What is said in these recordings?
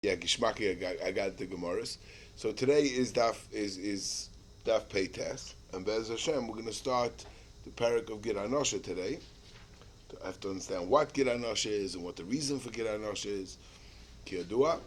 Yeah, Gishmaki, I got the Gemaras. So today is Daf Pei Test, and Bez Hashem, we're going to start the parak of Gid Anosha today. I have to understand what Gid Anosha is and what the reason for Gid Anosha is. Kiyadua.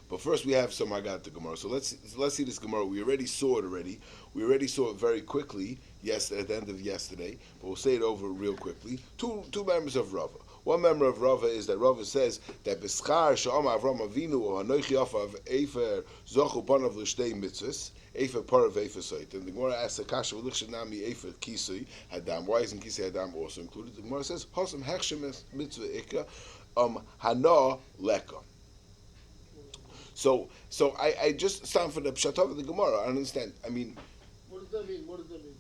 But first, we have some Hagat the Gemara. So let's see this Gemara. We already saw it already. We already saw it very quickly. Yes, at the end of yesterday. But we'll say it over real quickly. Two members of Rava. One member of Rava is that Rava says that Beschar Sha'am Avram Avinu or Hanoichi Afav Efer Zochu Panav L'Shtei Mitzvahs. Efer Parav Efer Soit. And the Gemara asks the Kasha V'lich Shenami Efer Kisui Hadam. Why isn't Kisui Hadam also included? The Gemara says Hosam Hechshem Mitzvah Ikka Hana Leka. So I just stand for the pshatov of the Gemara. I understand. I mean, what does that mean? What does that mean?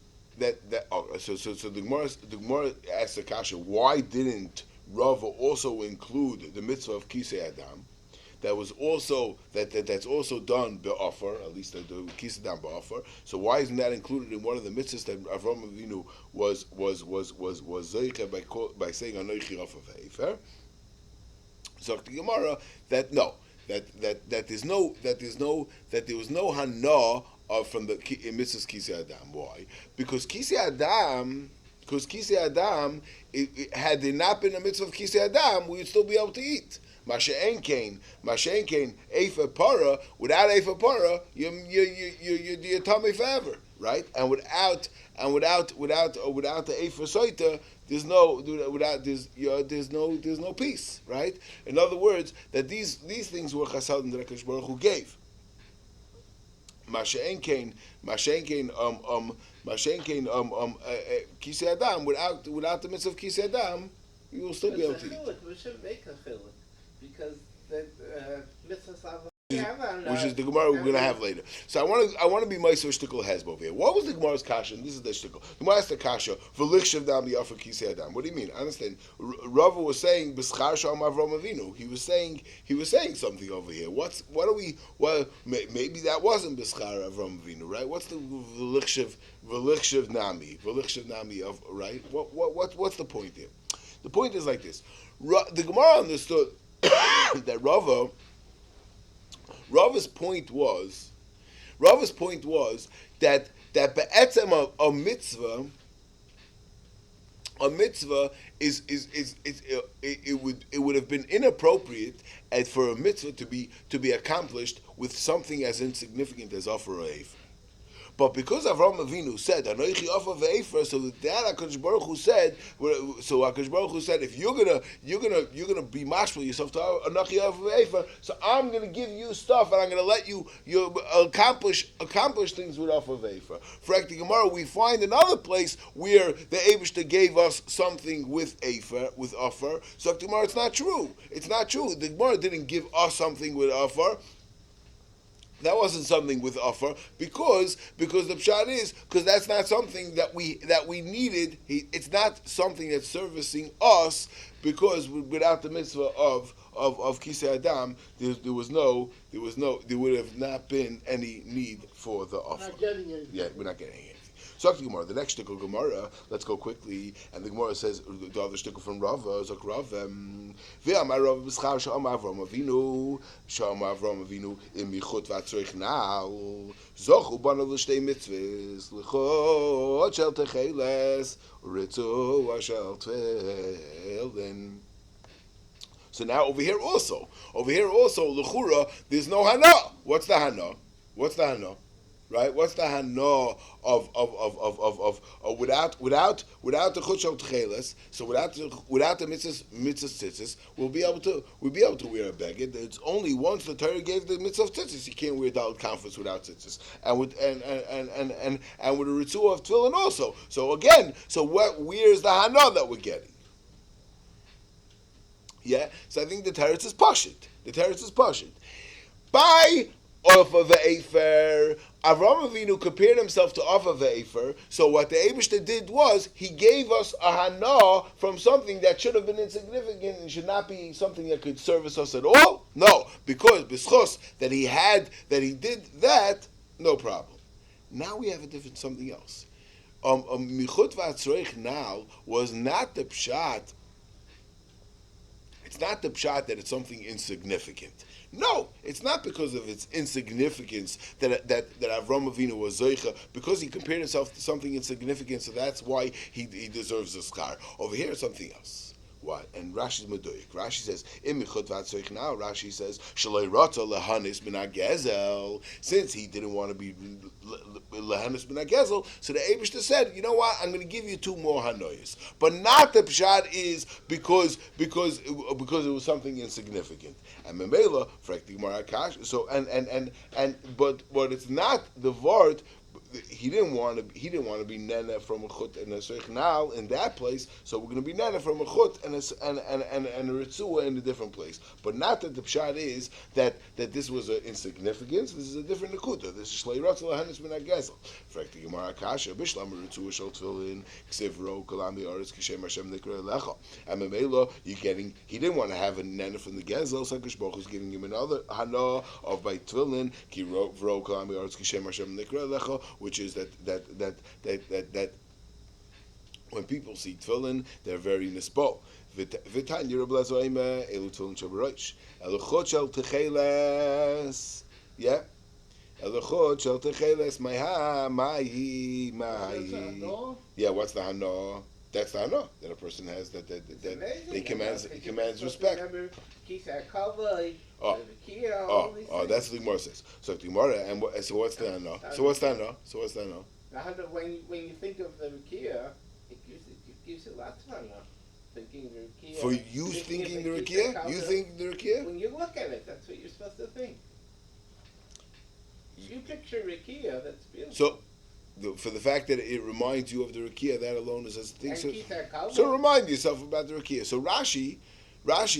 So the Gemara asks the kasha, why didn't Rava also include the mitzvah of kisei adam? That was also that's also done be'offer, at least the kisei adam be'offer. So why isn't that included in one of the mitzvahs that Avram Avinu was zeicha by saying anoichi of heifer? So the Gemara that no. That there was no hana from the mitzvahs kisei adam. Why? Because kisei adam, had there not been a mitzvah of kisei adam, we would still be able to eat. Masha'en kain, efer para. Without efer para, you're tummy forever, right? And without the efer soita, there's no peace, right? In other words, that these things were chasadim that HaKadosh Baruch Hu gave. Masha'en kain, kisei adam. Without the mitzvah of kisei adam, you will still be able to eat. We should make a chiluk because the mitzvah Which is the Gemara we're going to have later. So I want to be Meiser Shtickle Hezbo over here. What was the Gemara's kasha? And this is the Shtickle. The Gemara asked the kasha, V'lich Dam Yafa Kisei Adam. What do you mean? I understand. Rava was saying, B'schar Sham Avram Avinu. He was saying something over here. What are we, well, maybe that wasn't B'schar Avram Avinu, right? What's the V'lich Nami of, right? What's the point here? The point is like this. The Gemara understood that Rava's point was that be'etzem a mitzvah is it would have been inappropriate and for a mitzvah to be accomplished with something as insignificant as offer a efer. But because Avram Avinu said, "Anoichi offer ve'efer," so that HaKadosh Baruch Hu said, if you're gonna be mashpil yourself to Anoichi offer ve'efer, so I'm gonna give you stuff and I'm gonna let you accomplish things with offer ve'efer. For the Gemara, we find another place where the Eibishter gave us something with efer, with offer. So the Gemara, it's not true. It's not true. The Gemara didn't give us something with offer. That wasn't something with offer because the pshat is because that's not something that we needed. It's not something that's servicing us because without the mitzvah of kisei adam, there would have not been any need for the offer. We're not getting anything. Yeah, we're not getting anything. So the Gemara, the next shtickle Gemara, let's go quickly, and the Gemara says the other shtickle from Rava, Zok Rav, Ve'amar Rav B'schar Sha'am Avram Avinu im Yichut V'atzorich Na'al Zochu Banav L'Shtei Mitzvahs L'chot Shel Techeles Ritzu Shel Tefillin. So now over here also, L'chura, there's no Hana. What's the Hana? Right? What's the hana of without the chutzah tcheles? So without the mitzvah tzitzis, we'll be able to wear a beged. It's only once the Torah gave the mitzvah of tzitzis, you can't wear dalit conference without tzitzis, and with with a ritzu of tefillin also. So again, where's the hana that we're getting? Yeah. So I think the teretz is pashit. By off of the Efer, Avram Avinu compared himself to off of the Efer. So what the Eibishter did was he gave us a hana from something that should have been insignificant and should not be something that could service us at all. No, because b'schos that he did that, no problem. Now we have a different something else. Michut v'atzroich now was not the pshat. it's not the pshat that it's something insignificant. No, it's not because of its insignificance that Avram Avinu was Zoicha, because he compared himself to something insignificant, so that's why he deserves a schar. Over here, it's something else. What? And Rashi's Medoyik. Rashi says, now Rashi says, Shaloi Rata Lehanis Min HaGezel. Since he didn't want to be Lehanis Min HaGezel, so the Eibishter said, you know what, I'm going to give you 2 more Hanoyas. But not the Pshat is because it was something insignificant. And Memela, Frekti Gemara Akash, so but it's not the Vart. He didn't want to be nana from a chut and a sechnal in that place, so we're going to be nana from a chut and a ritzua in a different place. But not that the pshat is that this was an insignificance. This is a different nekuta. This is shlei ratzal hanis min hagezel. Frekti Gemara Kasha bishlam ritzua shel tefillin ksevro kalam yaris kishem Hashem nikra lecha. And memela, he didn't want to have a nana from the gezel. So Hakadosh Baruch Hu is giving him another hana of by tefillin ki vro kalam yaris kishem Hashem nikra lecha, which is that when people see tefillin, they're very nispo. V'tan Yerub Lazoima elu tefillin shabarosh eluchot shel techeles, yeah, eluchot shel techeles mahi. Yeah, what's the hana? That's the hana that a person has that he commands respect. That's what the Gemara says. So the Gemara, so what's the hana? So what's the hana? The hana, when you think of the Rikiya, it gives you lots of hana. Thinking the Rikiya. For you thinking the Rikiya? You think the Rikiya? When you look at it, that's what you're supposed to think. You picture Rikiya, that's beautiful. So, for the fact that it reminds you of the Rikiya, that alone is a thing. So remind yourself about the Rikiya. So Rashi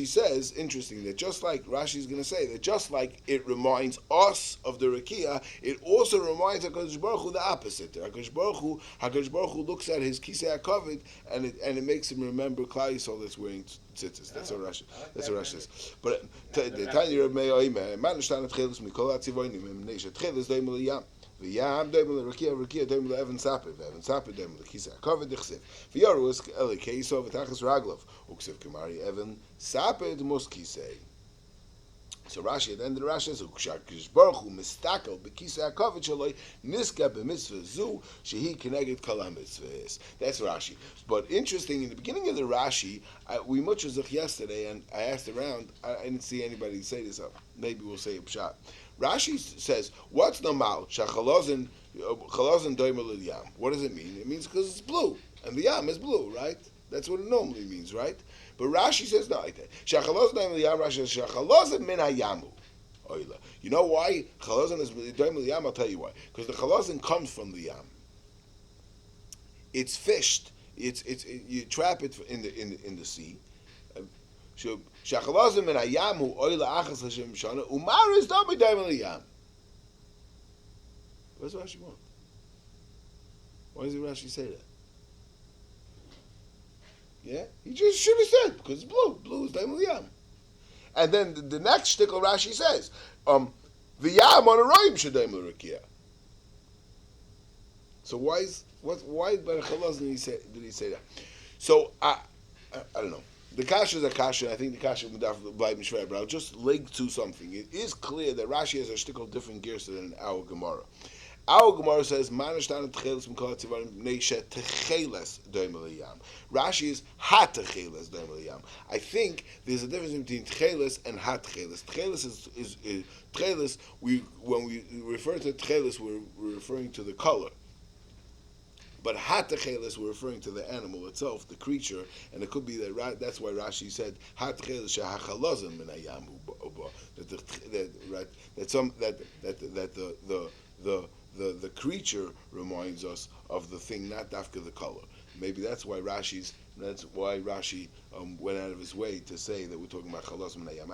says, interesting, that just like Rashi is going to say, that just like it reminds us of the Rikiya, it also reminds HaKadosh Baruch Hu the opposite. HaKadosh Baruch Hu looks at his Kisei HaKavod, and it makes him remember Klal Yisrael that's wearing tzitzis. That's what Rashi says. But the Tanya Reb Meir Oimer, man nishtan atchelis mikol atzivonim, emnei shetchelis doim liyam. V'yam doim l'Rikiya doim l'Evan Sapir doim l'Kisei HaKavod dichsev. V'yaru es elikeiso v'tachas raglov. Uksiv Gemari Evan Sapir d'mos Kisei. So Rashi at the end of the Rashi says, "Ukshakish Baruch Hu mistakel b'kisei hakavod shaloi niska b'mitzvah zu shehi keneged kol hamitzvahs." That's Rashi. But interesting, in the beginning of the Rashi, we much as yesterday, and I asked around. I didn't see anybody say this up. Maybe we'll say a pshat. Rashi says, "What's normal? Shachalozin doimer l'yam." What does it mean? It means because it's blue, and the yam is blue, right? That's what it normally means, right? But Rashi says no. Shachalozin doimer l'yam. Rashi says shachalozin min hayamu. Oila. You know why chalozin is doimer l'yam? I'll tell you why. Because the chalozin comes from the yam. It's fished. You trap it in the sea. Shachalozim min hayamu oila achas l'shem shana umar is doimer l'yam. What does Rashi want? Why does Rashi say that? Yeah, he just should have said because it's blue. Blue is doimer l'yam. And then the next shtickle Rashi says, the yam on a roim should doimer l'Rikiya. So why by the chalazin did he say that? So I don't know. The kasha is a kasha. I think the kasha would bleiben shver. But I'll just link to something. It is clear that Rashi has a shtickle different gears than our Gemara. Our Gemara says, "Manashtan techeles mikol tzivarim neisha techeles doimer l'yam." Rashi is ha techeles doimer l'yam. I think there's a difference between techeles and ha techeles. Techeles is techeles. When we refer to techeles, we're referring to the color. But ha techeles, we're referring to the animal itself, the creature, and it could be that's why Rashi said ha techeles shehachalazim min hayam the creature reminds us of the thing, not dafka the color. Maybe that's why Rashi went out of his way to say that we're talking about chalaz min hayam.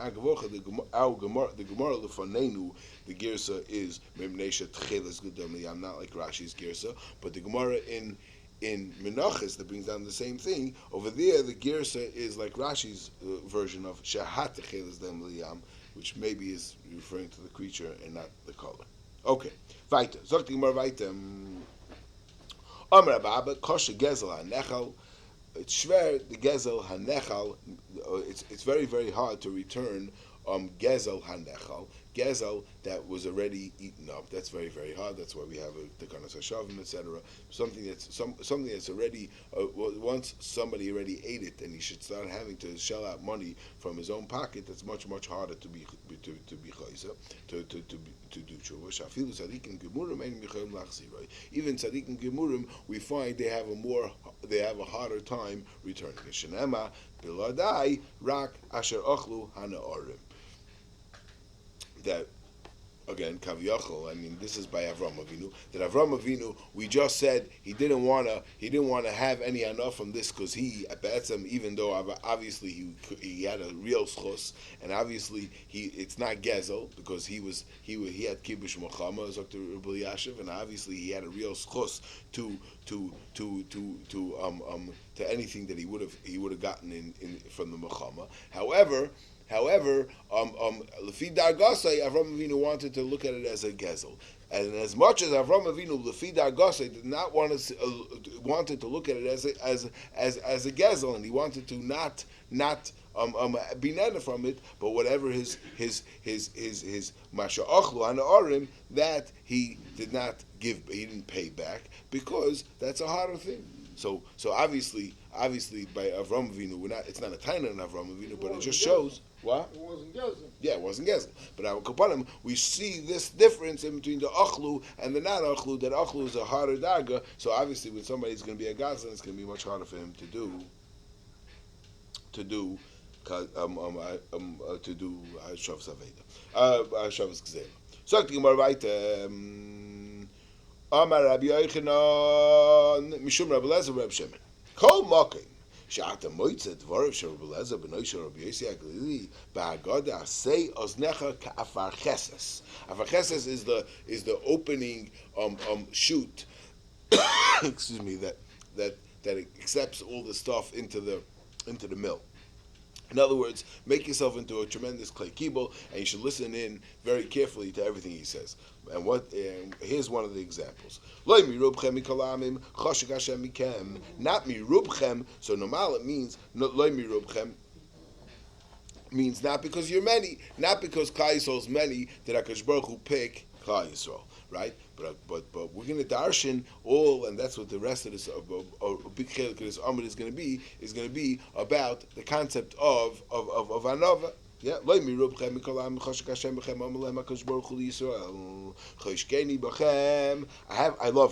The Gemara lefanenu, the girsa is memnesha tcheles gudam hayam, not like Rashi's girsa, but the Gemara in Menachos that brings down the same thing. Over there, the girsa is like Rashi's version of shahat tcheles dam hayam, which maybe is referring to the creature and not the color. Okay, weiter. Sagt die Gemara weiter. Amar Abba kosher gezel nechal it's shver the gezel hanechal. It's very very hard to return gezel hanechal, gezel that was already eaten up. That's very very hard. That's why we have the kanas hashavim, etc. Something that's already once somebody already ate it, and he should start having to shell out money from his own pocket. That's much harder to be chayza, to do tshuva. Shafilu tzaddik and gemurim ein michayim lachziroi. Even tzaddik and gemurim, we find they have a harder time returning. Shenema biladai rak asher ochlu hanaorim. That again, kaviyachol. I mean, this is by Avram Avinu. That Avram Avinu, we just said he didn't want to have any enough from this because he at Be'etzem, even though obviously he had a real schos, and obviously it's not gezel because he had kibush mochama as Dr. Rabbi Yashiv, and obviously he had a real schos to anything that he would have gotten in from the mochama. However, Lefi Dargasai, Avram Avinu wanted to look at it as a gezel, and as much as Avram Avinu, Lefi Dargasai, did not wanted to look at it as a gezel, and he wanted to not be nana from it, but whatever his masha ochlu hanaorim that he did not give, he didn't pay back because that's a harder thing. So obviously by Avram Avinu, it's not a taina in Avram Avinu, but it just shows. What? It wasn't gezel. Yeah, it wasn't gezel. But our kapanim, we see this difference in between the achlu and the non achlu. That achlu is a harder darga. So obviously, when somebody's going to be a gazlan, it's going to be much harder for him to do shavs aveda, shavs gzela. So the Gemara weiter. Amar Rabbi Yochanan Mishum Rabbi Lezer Rabbi Shimon. Kol Mokim. Sha'ata moitze dvarav shel Rabbi Lezer b'noi shel Rabbi Yossi HaGlili ba'agada asei oznecha ka'afar cheses. Afar cheses is the opening shoot. Excuse me, that accepts all the stuff into the mill. In other words, make yourself into a tremendous clay kibble, and you should listen in very carefully to everything he says. And here's one of the examples. Not mirubchem. So normal it means loy mirubchem means not because you're many, not because Klal Yisrael's many that HaKadosh Baruch Hu pick Klal Yisrael, right? But we're going to darshan all, and that's what the rest of this a big chelik of this amud is going to be about the concept of anova. Yeah, I love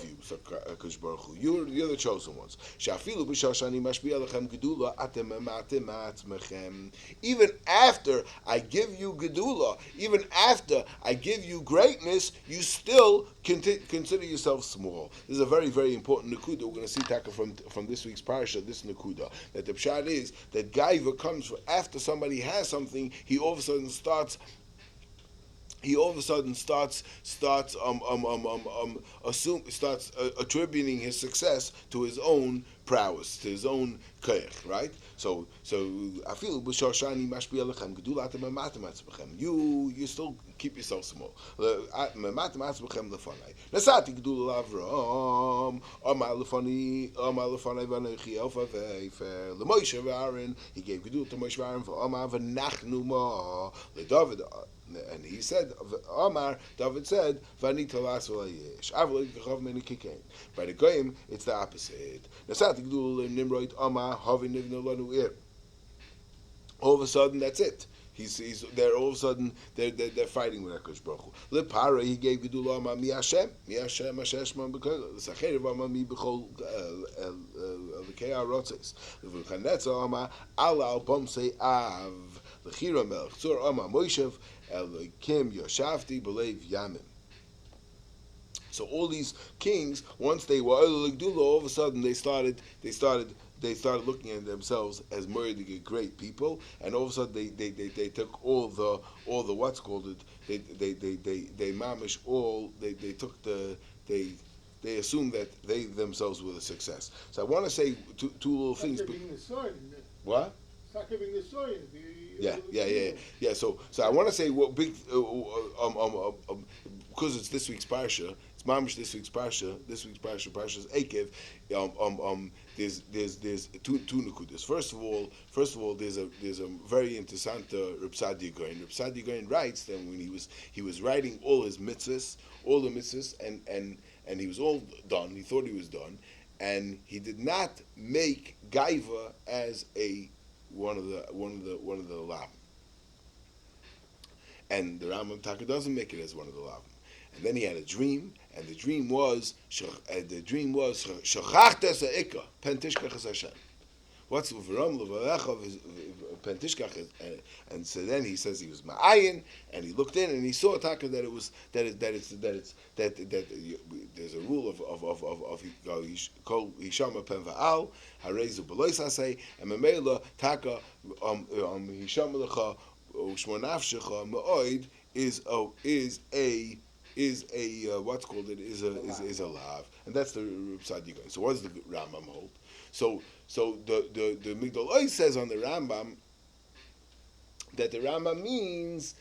you, so HaKadosh Baruch Hu. You're the chosen ones. Even after I give you gedula, even after I give you greatness, you still consider yourself small. This is a very, very important nakuda. We're going to see taka from this week's parasha, this nakuda, that the pshat is that gaiva comes after somebody has something. He all of a sudden starts attributing his success to his own prowess, to his own koyach, right? So I feel you still keep yourself small. Nasati gedula Avram, Amar lefani leMoshe v'Aaron. He gave gedula to Moshe v'Aaron for Amar v'nachnu ma leDavid. And he said, David said, Vani talas v'layesh. Avlo yikachav meni kikein. By the goyim, it's the opposite. Nasati gedula Nimrod Amar havi nivna lanu ir. All of a sudden, that's it. They're all of a sudden they're fighting with HaKadosh Baruch Hu. Lepara he gave gedula Amar mi Hashem Hasheshman b'kol l'sacherev Amar mi b'chol l'kei harotzes l'v'chanetza Amar ala al pomsei av l'chira melech tzur Amar Moshev Elokim Yoshavti b'leiv Yamim. So all these kings, once they were all of a sudden they started looking at themselves as murderly great people, and all of a sudden they took all the what's called it. They mamish all. They assumed that they themselves were the success. So I want to say two little things. What? Yeah. So I want to say what big because it's this week's parsha. It's mamish this week's parsha. This week's parsha's Ekev. There's two nukudas. First of all, there's a very interesting Reb Sadia Gaon. Reb Sadia Gaon writes that when he was writing all the mitzvahs, and he was all done. He thought he was done, and he did not make gaiva as one of the lavim. And the Rambam Taka doesn't make it as one of the lavim. And then he had a dream, and the dream was shachachtas ha'ikah pentishkach Hashem. What's v'ram levalecha pentishkach? And so then he says he was ma'ayin, and he looked in and he saw Taka that there's a rule of kol hishama pen va'al harezu belois hasei and memela Taka hishama lecha u'shmonafshecha ma'oid is a what's called it is a lav, and that's the Reb Sadia Gaon. So what does the Rambam hold? So the Migdal Oy says on the Rambam that the Rambam means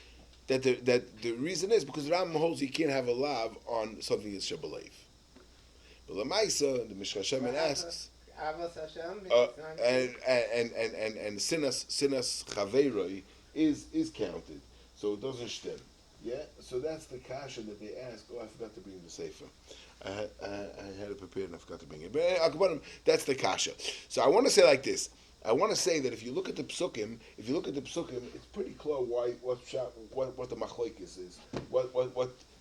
that the reason is because the Rambam holds you can't have a lav on something that's Shabbalayv. But Lamaisa, the Mishra Shemin asks, and sinas chaveiroi is counted, so it doesn't stem. Yeah, so that's the kasha that they ask. Oh, I forgot to bring the sefer. I had it prepared and I forgot to bring it. But that's the kasha. So I want to say like this. I want to say that if you look at the psukim, it's pretty clear what the machlokes is. What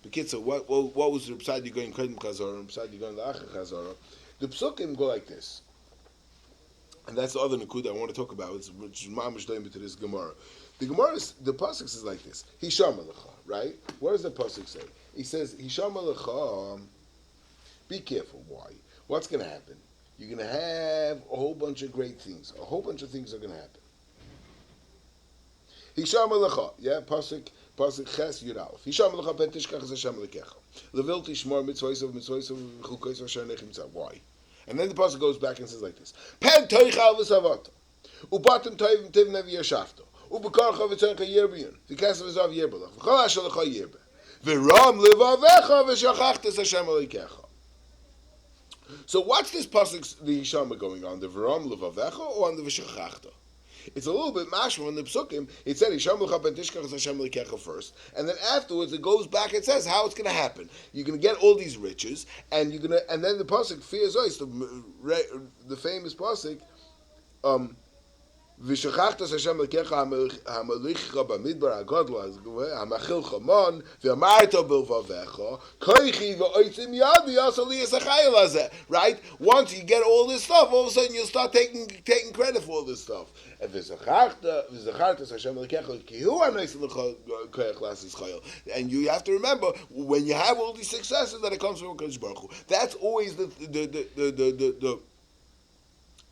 bekitzer, what was the Reb going Kedem Chazara, Reb Sadia going La'achar Chazara. The psukim go like this. And that's the other nakuda I want to talk about, which is mamish doim to this Gemara. The pasuk is like this: Hisham alecha, right? What does the pasuk say? He says Hisham alecha. Be careful. Why? What's going to happen? You're going to have a whole bunch of great things. A whole bunch of things are going to happen. Hisham alecha, yeah. Pasuk ches yudalef. Hisham alecha pentishkach Hashem lekecha. Levil tishmor mitzvaysav chukos asher nechim tzad. Why? And then the pasuk goes back and says like this: Pen toichal v'savata, ubatim toivim tivne v'yashafto. Ubekarcha v'tzorcha yirbiyon, v'kesav v'zav yirbelach, v'chol asher lecha yirbe, v'ram levavecha v'shachachtes Hashem alikecha. So what's this pasuk, the Yishama, going on, the v'ram levavecha or on the v'shachachta? It's a little bit mashma in the psukim. It said Yisham lecha pentishkach Hashem alikecha first, and then afterwards it goes back and says how it's going to happen. You're going to get all these riches, and then the pasuk fears us, the famous pasuk. V'shachachtas Hashem lekecha hamalicha b'midbar hagadol hamachil chamon v'amarta bilvavecha koichi v'oitzim yadi asali yisachayil hazeh. Right? Once you get all this stuff, all of a sudden you'll start taking credit for all this stuff. And v'shachachtas Hashem lekecha kihu anois lecha koyach lasis chayil. And you have to remember when you have all these successes that it comes from HaKadosh Baruch Hu. That's always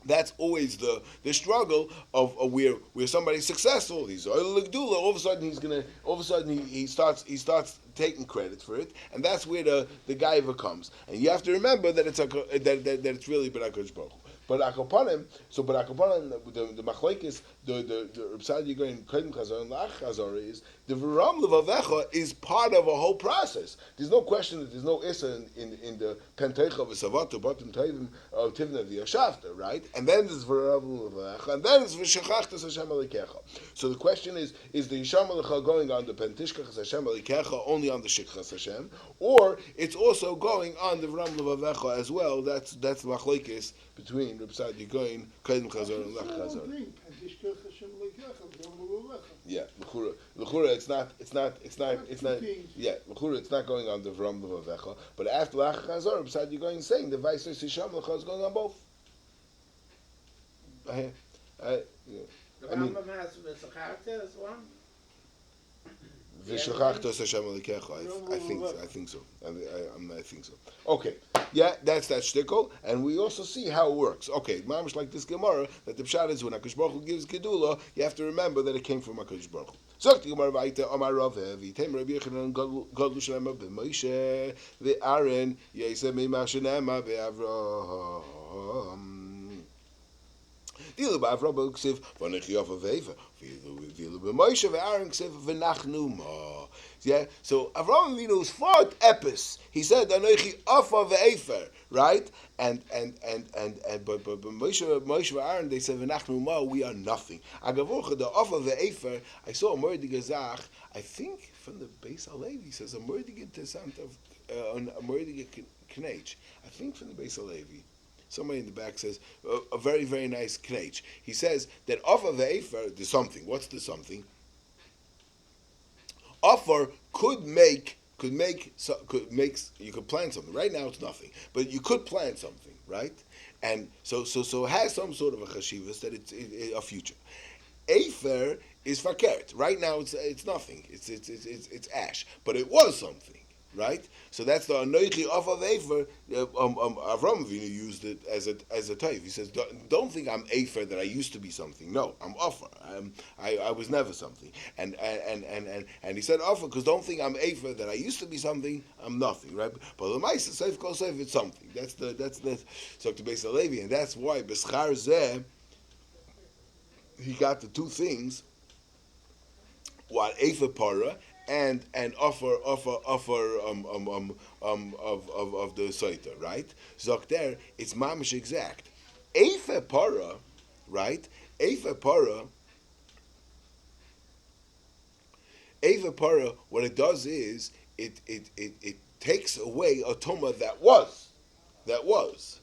That's always the struggle of where somebody's successful. He's all of a sudden he starts taking credit for it, and that's where the gaiva comes. And you have to remember that it's it's really HaKadosh Baruch Hu. But Akopanim, the machlekes, the Reb Sadia going Kedem Chazara and La'achar Chazara is the v'ram levavecha is part of a whole process. There's no question that there's no issa in the penteicha v'savata batim toivim tivna v'yashavta, right? And then there's v'ram levavecha, and then it's v'shachachtas Hashem alikecha. So the question is the Yisham alecha going on the pentishkachas Hashem alikecha only on the shikchas Hashem, or it's also going on the v'ram levavecha as well? That's the machlekes between Reb Sadia Gaon, Kedem Chazara, and La'achar Chazara. Yeah, l'chura, it's not. Yeah, l'chura, it's not going on the V'ram Levavecha. But after La'achar Chazara, Reb Sadia Gaon saying the vice versa Hisham Lecha is going on both. The Rambam has v'shachachta as well. V'shachachtas Hashem alikecha. I think so. I think so. Okay. Yeah, that's that shtickle, and we also see how it works. Okay, mamish like this Gemara, that the pshat is when HaKadosh Baruch Hu gives Gedula, you have to remember that it came from HaKadosh Baruch Hu. So the Gemara vayta Amar Rav v'yitem Rabbi Yechanan Gadlu Shlema b'Moshe v'Aaron Yisem Mimah Shenema v'Avraham. Dilu b'Avraham ksiv v'Nechi Yava v'Eva v'Ilu b'Moshe v'Aaron ksiv v'Nachnu ma. Yeah. So Avraham Avinu's fourth epis, he said, "Anochi Afa ve'efer," right? And but Moshe and Aaron, they said, "V'nachnu ma, we are nothing." Agavocha the Afa ve'efer. I saw a Mordig Gazach. I think from the Beis Halevi says a Mordig Interessant of a Mordig Knech. I think from the Beis Halevi. Somebody in the back says a very, very nice knech. He says that Afa ve'efer, there's something. What's the something? Offer you could plant something. Right now it's nothing, but you could plant something, right? And so it has some sort of a chashivas that it's a future. Afer is fakert. Right now it's nothing. It's ash, but it was something, right? So that's the anoichi of Afer. Avram Avinu used it as a type. He says, don't think I'm Afer that I used to be something. No, I'm Offer. I was never something. And he said Offer because don't think I'm Afer that I used to be something. I'm nothing, right? But the Ma'aser Seif Kol Seif, it's something. That's so to Beis Halevi, and that's why B'schar Zeh he got the two things. What Afer Para and offer of the Soita, right? Zok there, it's mamish exact. Afer Para, right? Afer Para, what it does is it takes away a tuma that was,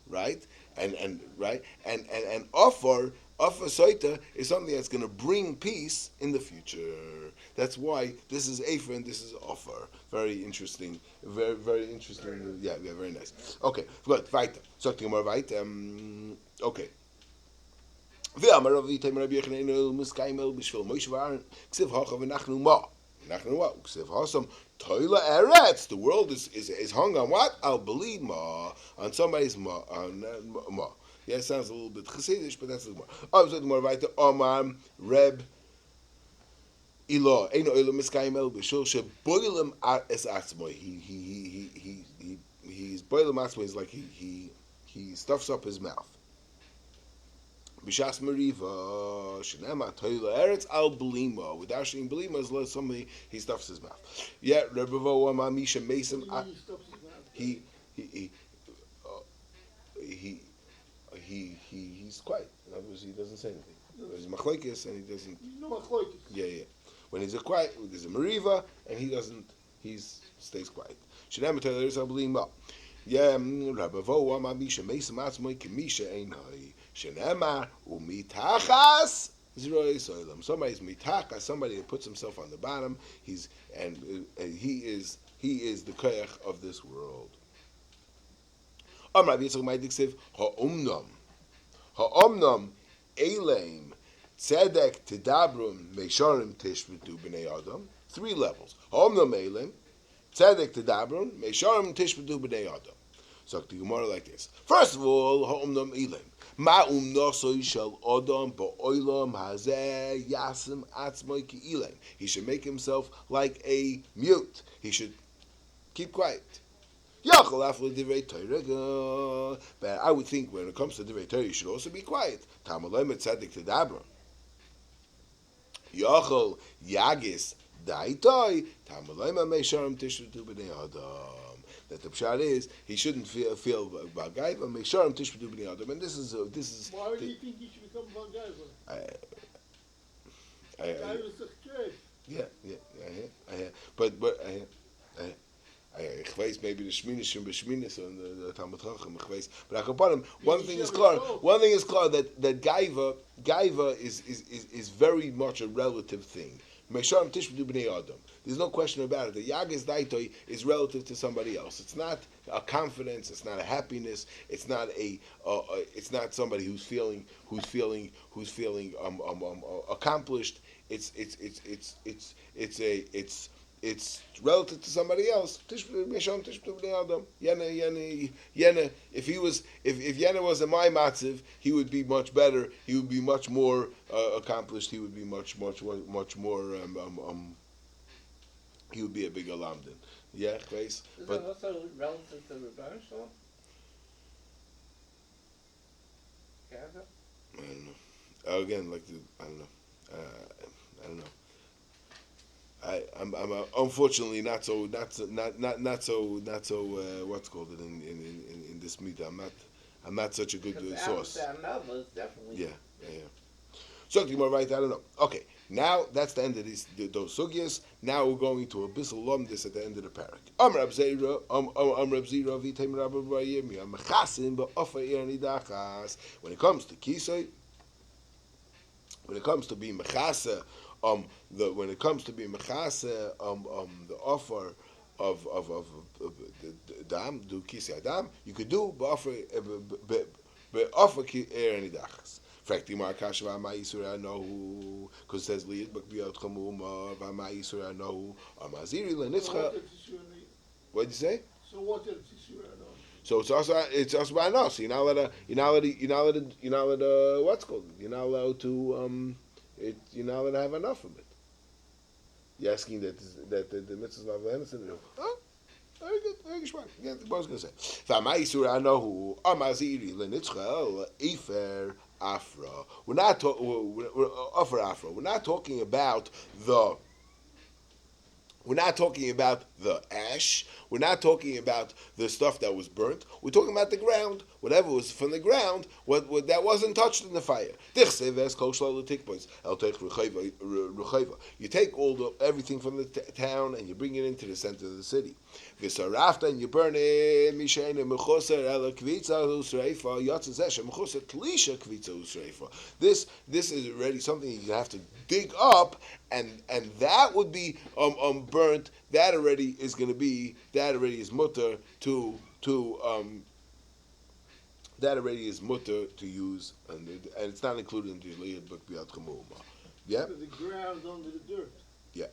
right? And right? And offer soita is something that's going to bring peace in the future. That's why this is Afer and this is offer. Very interesting. Very, very interesting. Yeah, very nice. Okay, good. Weiter. Something more weiter. Okay. ואמר רב יתימר רבי יחננו מסקיימל בשביל מוישה וארן כסף הכה ונחנו מה? וכסף הסם toila eretz. The world is hung on what? Al believe ma, on somebody's ma, on ma. Yeah, it sounds a little bit chassidish, but that's the more. Oh, so the more weiter. Omar Reb Ilo Eino Ilo Miskayim El B'Shul Sheboilem Es Atzmoi. He's boilem atzmoi is like he stuffs up his mouth. B'Shas Meriva Shenema Toila Eretz Al Belima. With Ashing Belima is like somebody he stuffs his mouth. Yeah, Rebbevo Omar Misha Mason. He's quiet. In other words, he doesn't say anything. There's machlokes and he doesn't. No machlokes. Yeah. When he's quiet, there's a meriva and he doesn't. He stays quiet. Shenema Toila Eretz Al Belima. Yeah, Rebbevo Omar Misha Mason Atzmoi Kemisha Einai. Shenema umitachas zroy soilam. Somebody's mitachas. Somebody that puts himself on the bottom. He is the koyach of this world. Amar Yitzchak Maidik Sev ha'omnam elaim tzedek tedabrum meisharim tishbetu b'nei adam. 3 levels. Ha'omnam elaim tzedek tedabrum meisharim tishbetu b'nei adam. So the Gemara like this. First of all, ha'omnam elaim. Ma'um nosoi shel odom ba'olam hazeh yasim atzmoi ki'ilaim. He should make himself like a mute. He should keep quiet. Yachol aflo divrei Torah. But I would think when it comes to divrei Torah, you should also be quiet. Tamalem et tzadik tedabra. Yachol yagis daitoi. Tamalem meisharim tishrutu b'nei adam. That the pshat is he shouldn't feel bagay, but make sure tishbetu b'nei adam. And this is. Why do you think he should become bagay? Yeah. But ich weiß maybe the shminis and b'shminis and the Talmud Chacham ich weiß. But I can put him. One thing is clear that gaiva is very much a relative thing. There's no question about it. The Yagas Daitoi is relative to somebody else. It's not a confidence. It's not a happiness. It's not it's not somebody who's feeling accomplished. It's relative to somebody else. If Yena was a my matziv, he would be much better. He would be much more accomplished. He would be much more. He would be a bigger lamdan. Yeah, Chais. Is that also relative to the Rebbeinu Shalom? I don't know. Again, I don't know. I don't know. I'm unfortunately not so what's called it in this meet. I'm not such a good source. Definitely. Yeah. So you right? I don't know. Okay, now that's the end of those sugyas. Now we're going to Abyssal Lomdis at the end of the parak. Rab Zera, Rab Zera, Vitem Rabbi Bayim, Mechasim, Ba'ofa Nidachas. When it comes to Kisei, when it comes to being Mechasa, when it comes to being Mechasa, the offer of the dam, do Kisei Adam, you could do Ba'ofa Nidachas. Frakti Markashva Maisura Nohu, because it says Liad Bakbiot Chamuma, Vamaisura Nohu, Amaziri Lenitzcha. What did you say? So what is Isura? So it's also by now. So you're not allowed to what's called? You're not allowed to you're not allowed to have enough of it. You're asking that the mitzvah of Henderson. Oh, very good, very good. Yeah, what I was going to say. Vamaisura Nohu, Amaziri Lenitzcha, Ifer. Afra. We're not talking about the. We're not talking about the ash. We're not talking about the stuff that was burnt. We're talking about the ground. Whatever was from the ground, what that wasn't touched in the fire. You take everything from the town and you bring it into the center of the city. And you burn it. This is already something you have to dig up, and that would be burnt. That already is going to be, that already is mutter to that already is mutter to use, and it's not included in the Liyad Bak B'Yad Chamuma. Yeah. The ground under the dirt. Yeah.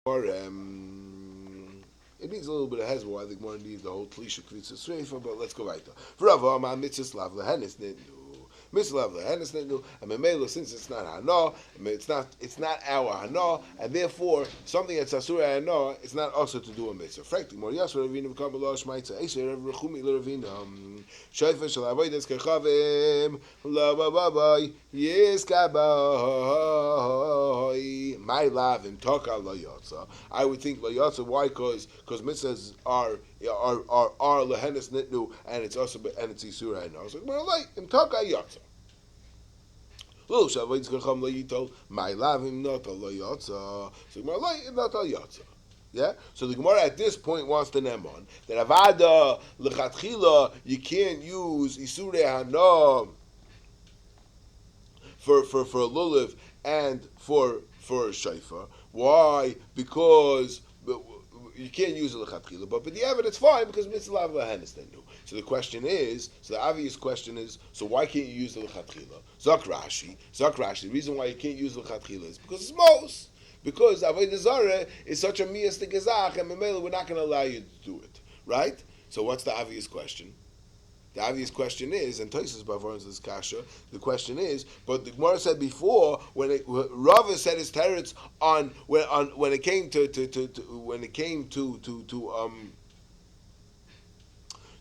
Or it needs a little bit of hezbollah. Why the Gemara needs the whole Tlisha Kvitza Sreifa, but let's go right there. For Rava, my mitzvah slav lehenis nitnu. Mitzvah lehenis nitnu. And Memela, since it's not hana, it's not our hana, and therefore something that's asura hana, it's not also to do a mitzvah. Frankly, more yasur ravina v'kam b'lo shmaitza. Eisher ev rechumi l'ravina. Shayfa shel avodas kechavim l'babai yiskabai. My lavim taka layatza. I would think layatza. Why? Because mitzvahs are lehenis nitnu, and it's also isura hana. I was like, well, like im taka yatza. Lo shavoyts kacham layitol my lavim not al yatza. So my light not al yatza. Yeah. So the Gemara at this point wants to name on that avada lechatchila you can't use isure hana for a lulav and for a shayfa. Why? Because you can't use it lechatchila, but the evidence fine because mitzvah lahenis then do. So the obvious question is, so why can't you use the lechatchila? Zak Rashi. The reason why you can't use the lechatchila is because it's mos. Because avodah zarah is such a miyas to gezach, and memela we're not going to allow you to do it, right? So what's the obvious question? The obvious question is, and Tosfos Bavarns is kasha. The question is, but the Gemara said before when Rava said his teretz when it came to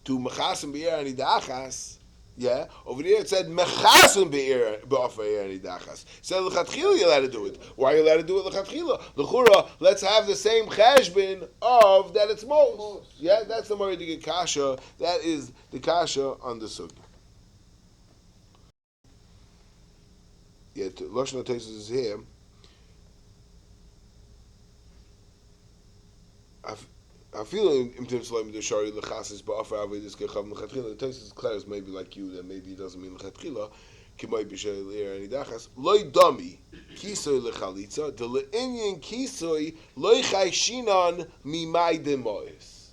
mechasim be'er and idachas. Yeah, over there it said mechasim be'er ba'afer and idachas. Said lechatchila you're allowed to do it. Why are you allowed to do it lechatchila? L'chura, let's have the same cheshbin of that it's mos. Yeah, that's the Mari to get kasha. That is the kasha on the sugi. Yeah, Lashon Tosfos is here. I feel in terms of the shari lechasis ba'afar avodas kechav lechatchila. The Tosfos declares maybe like you that maybe it doesn't mean lechatchila. Kimay b'shei le'er anidachas loy dami kisoy lechalitza de le'inyan kisoy loy chayshinan mimay demois.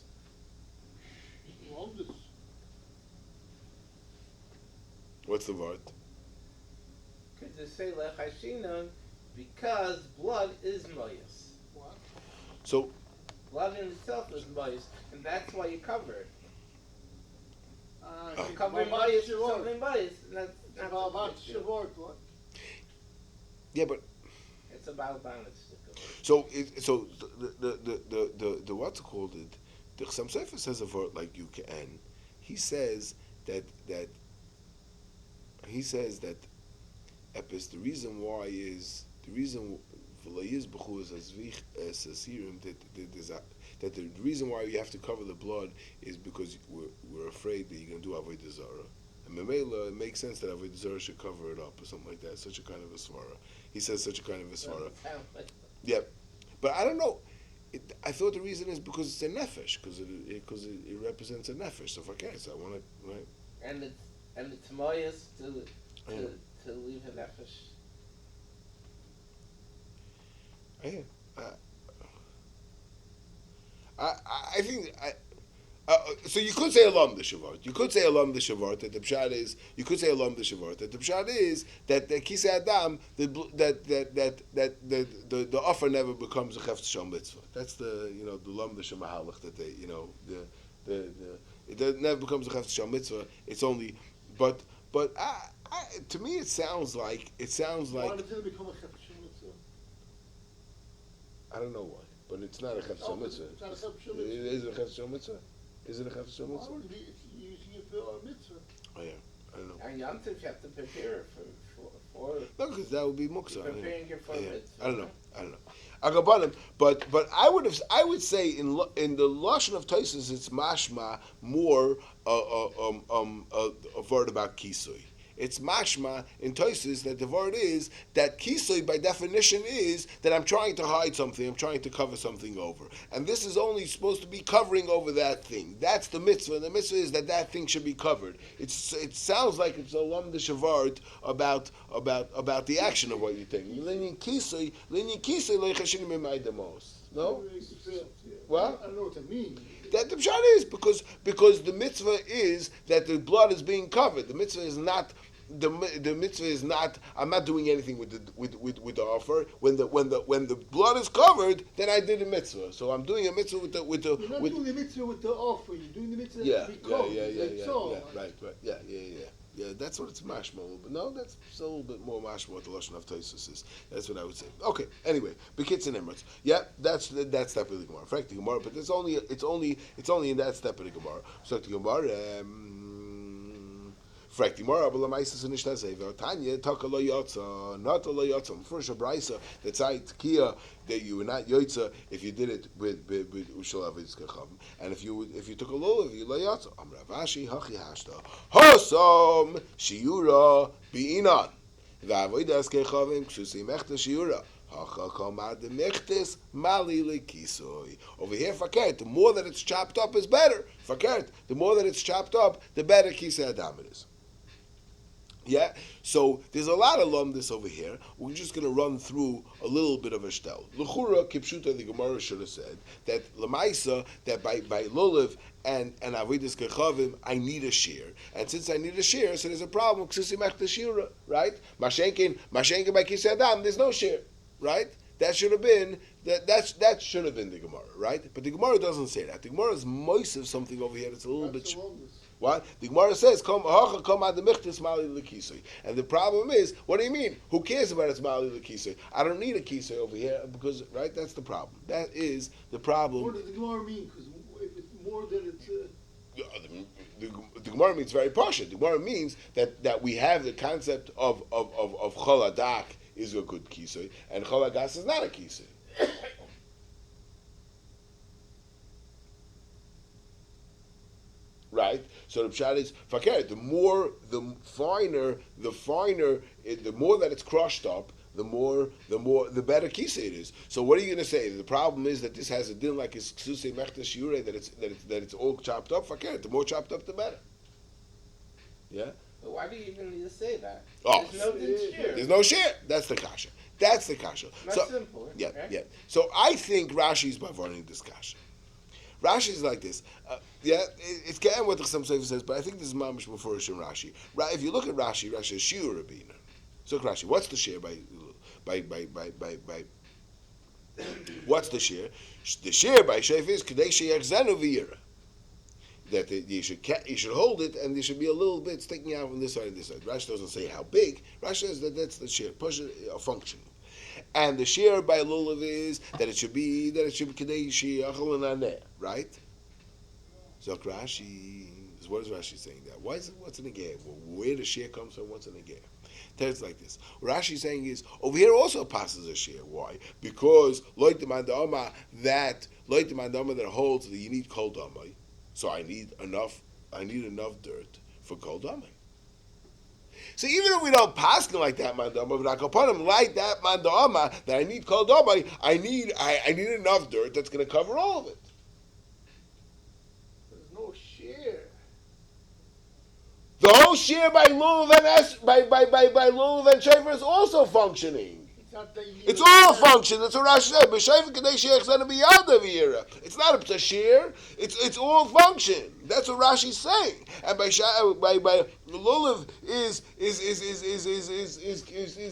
What's the word? Because they say lechayshinan because blood is moyes. What? So. Blood in itself is moist, and that's why you cover it. It's Covering moist, something moist. That's Yeah, but it's about balance. So the what's it called it? The Chassam Sofer says a word like you can. He says that he says that epis. The reason why is the reason that the reason why you have to cover the blood is because we're afraid that you're going to do avodah zarah. And Memela, it makes sense that avodah zarah should cover it up or something like that. Such a kind of a svara. He says such a kind of a svara. Yeah, but I don't know. I thought the reason is because it's a nefesh, because it represents a nefesh. So if I can, so I want to right. And it's moyas to leave a nefesh. Yeah. I think so. You could say alam the shavart. You could say alam the shavart. That the pshat is. You could say alam the shavart. That the pshat is that the kisei adam the offer never becomes a chefetz shel mitzvah. That's the the lam the shemahalach that they it never becomes a chefetz shel mitzvah. It's only but to me it sounds like Why does it become a chefetz shel mitzvah? I don't know why, but it's not a chefetz shel mitzvah. It's not a chefetz shel mitzvah. Is it a chefetz shel mitzvah? Is it a chefetz shel mitzvah? It's using it for a mitzvah. Oh yeah, I don't know. And Yantif, you have to prepare it for No, because that would be muksa. preparing it for mitzvah. I don't know. Agabanim, but I would say in the lashon of Tosfos it's mashma more a word about kisui. It's mashma in Tosfos that the word is that kisui by definition is that I'm trying to hide something, I'm trying to cover something over, and this is only supposed to be covering over that thing. That's the mitzvah. And the mitzvah is that thing should be covered. It sounds like it's a lam de shavart about the action of what you think. Linyan kisui leichashinim imaydamos. No. What? I don't know what that means. That the pshat is because the mitzvah is that the blood is being covered. The mitzvah is not. The mitzvah is not. I'm not doing anything with the offer. When the blood is covered, then I did a mitzvah. So I'm doing a mitzvah with the. You're not doing the mitzvah with the offer. You're doing the mitzvah Yeah, to be covered. right. Yeah, that's what it's mashma. But no, that's a little bit more mashma what the lashon of Tosfos is. That's what I would say. Okay. Anyway, Bekitz and Emirates. Yeah, that's step of the Gemara. In fact, the Gemara, but it's only in that step of the Gemara. So the Gemara. Frekti Mora, but Lamaisa and Ishtazeva, Tanya, Taka lo yotza, not lo yotza. First a brisa that said Kia that you were not yotza if you did it with Ushal Aviz Kachavim, and if you took a lulav, you lo yotza. Am Ravashi Hachi Hashta Hosom Shiura Bi'inan. Va'avodas Kachavim Ksusi Mechta Shiura. Over here, fakert, the more that it's chopped up is better. Fakert, the more that it's chopped up, the better kisei adam it is. Yeah, so there's a lot of lumdis over here. We're just going to run through a little bit of a shtel. L'chura kipshuta, the Gemara should have said that lemaisa that by lulav and avidus kechavim I need a shear, and since I need a shear, so there's a problem. Ksusi mechta shira, right? Mashenkin by kisei adam, there's no shear. Right? That should have been that should have been the Gemara, right? But the Gemara doesn't say that. The Gemara is moist of something over here that's a little bit. What? The Gemara says, "Come ad michtis mali lekisei," and the problem is, what do you mean? Who cares about its mali lekisei? I don't need a kisei over here because, right? That's the problem. That is the problem. What does the Gemara mean? Because if it's more than it's. The Gemara means very partial. The Gemara means that we have the concept of chol hadak is a good kisei, and chol hagas is not a kisei. Right? So the pshat is fakir. The finer, the more that it's crushed up, the better kisei it is. So what are you going to say? The problem is that this has a din like it's ksusei mechta shiure that it's all chopped up. Fakir. The more chopped up, the better. Yeah. But why do you even need to say that? Oh, There's no shear. That's the kasha. Not simple. Yeah, right? yeah. So I think Rashi's by running this kasha. Rashi's like this. It's getting what the Chassam Sofer says, but I think this is mamish before Rashi. If you look at Rashi is shiur rabina. So Rashi, what's the shear by? What's the shear? The shear by Sheif is kadei sheyachzenu v'yira. That you should hold it, and there should be a little bit sticking out from this side and this side. Rashi doesn't say how big. Rashi says that's the shear, push it, a function. And the shear by lulav is that it should be kadei sheyachal aneh, right? So Rashi, this. What is Rashi saying that? What's an Negea? Well, where the shear comes from? What's an Negea? It's like this. What Rashi is saying is over here also passes a shear. Why? Because loy demand dama that holds that you need kol dama. So I need enough dirt for kol dama. So even if we don't pass like that mandama, but upon him like that mandama that I need kol dama, I need enough dirt that's going to cover all of it. There's no shear. The whole shear by Lulav and Shefer is also functioning. It's all function. That's what Rashi said. It's not a shear. It's all function. That's what Rashi's saying. And by Lulav is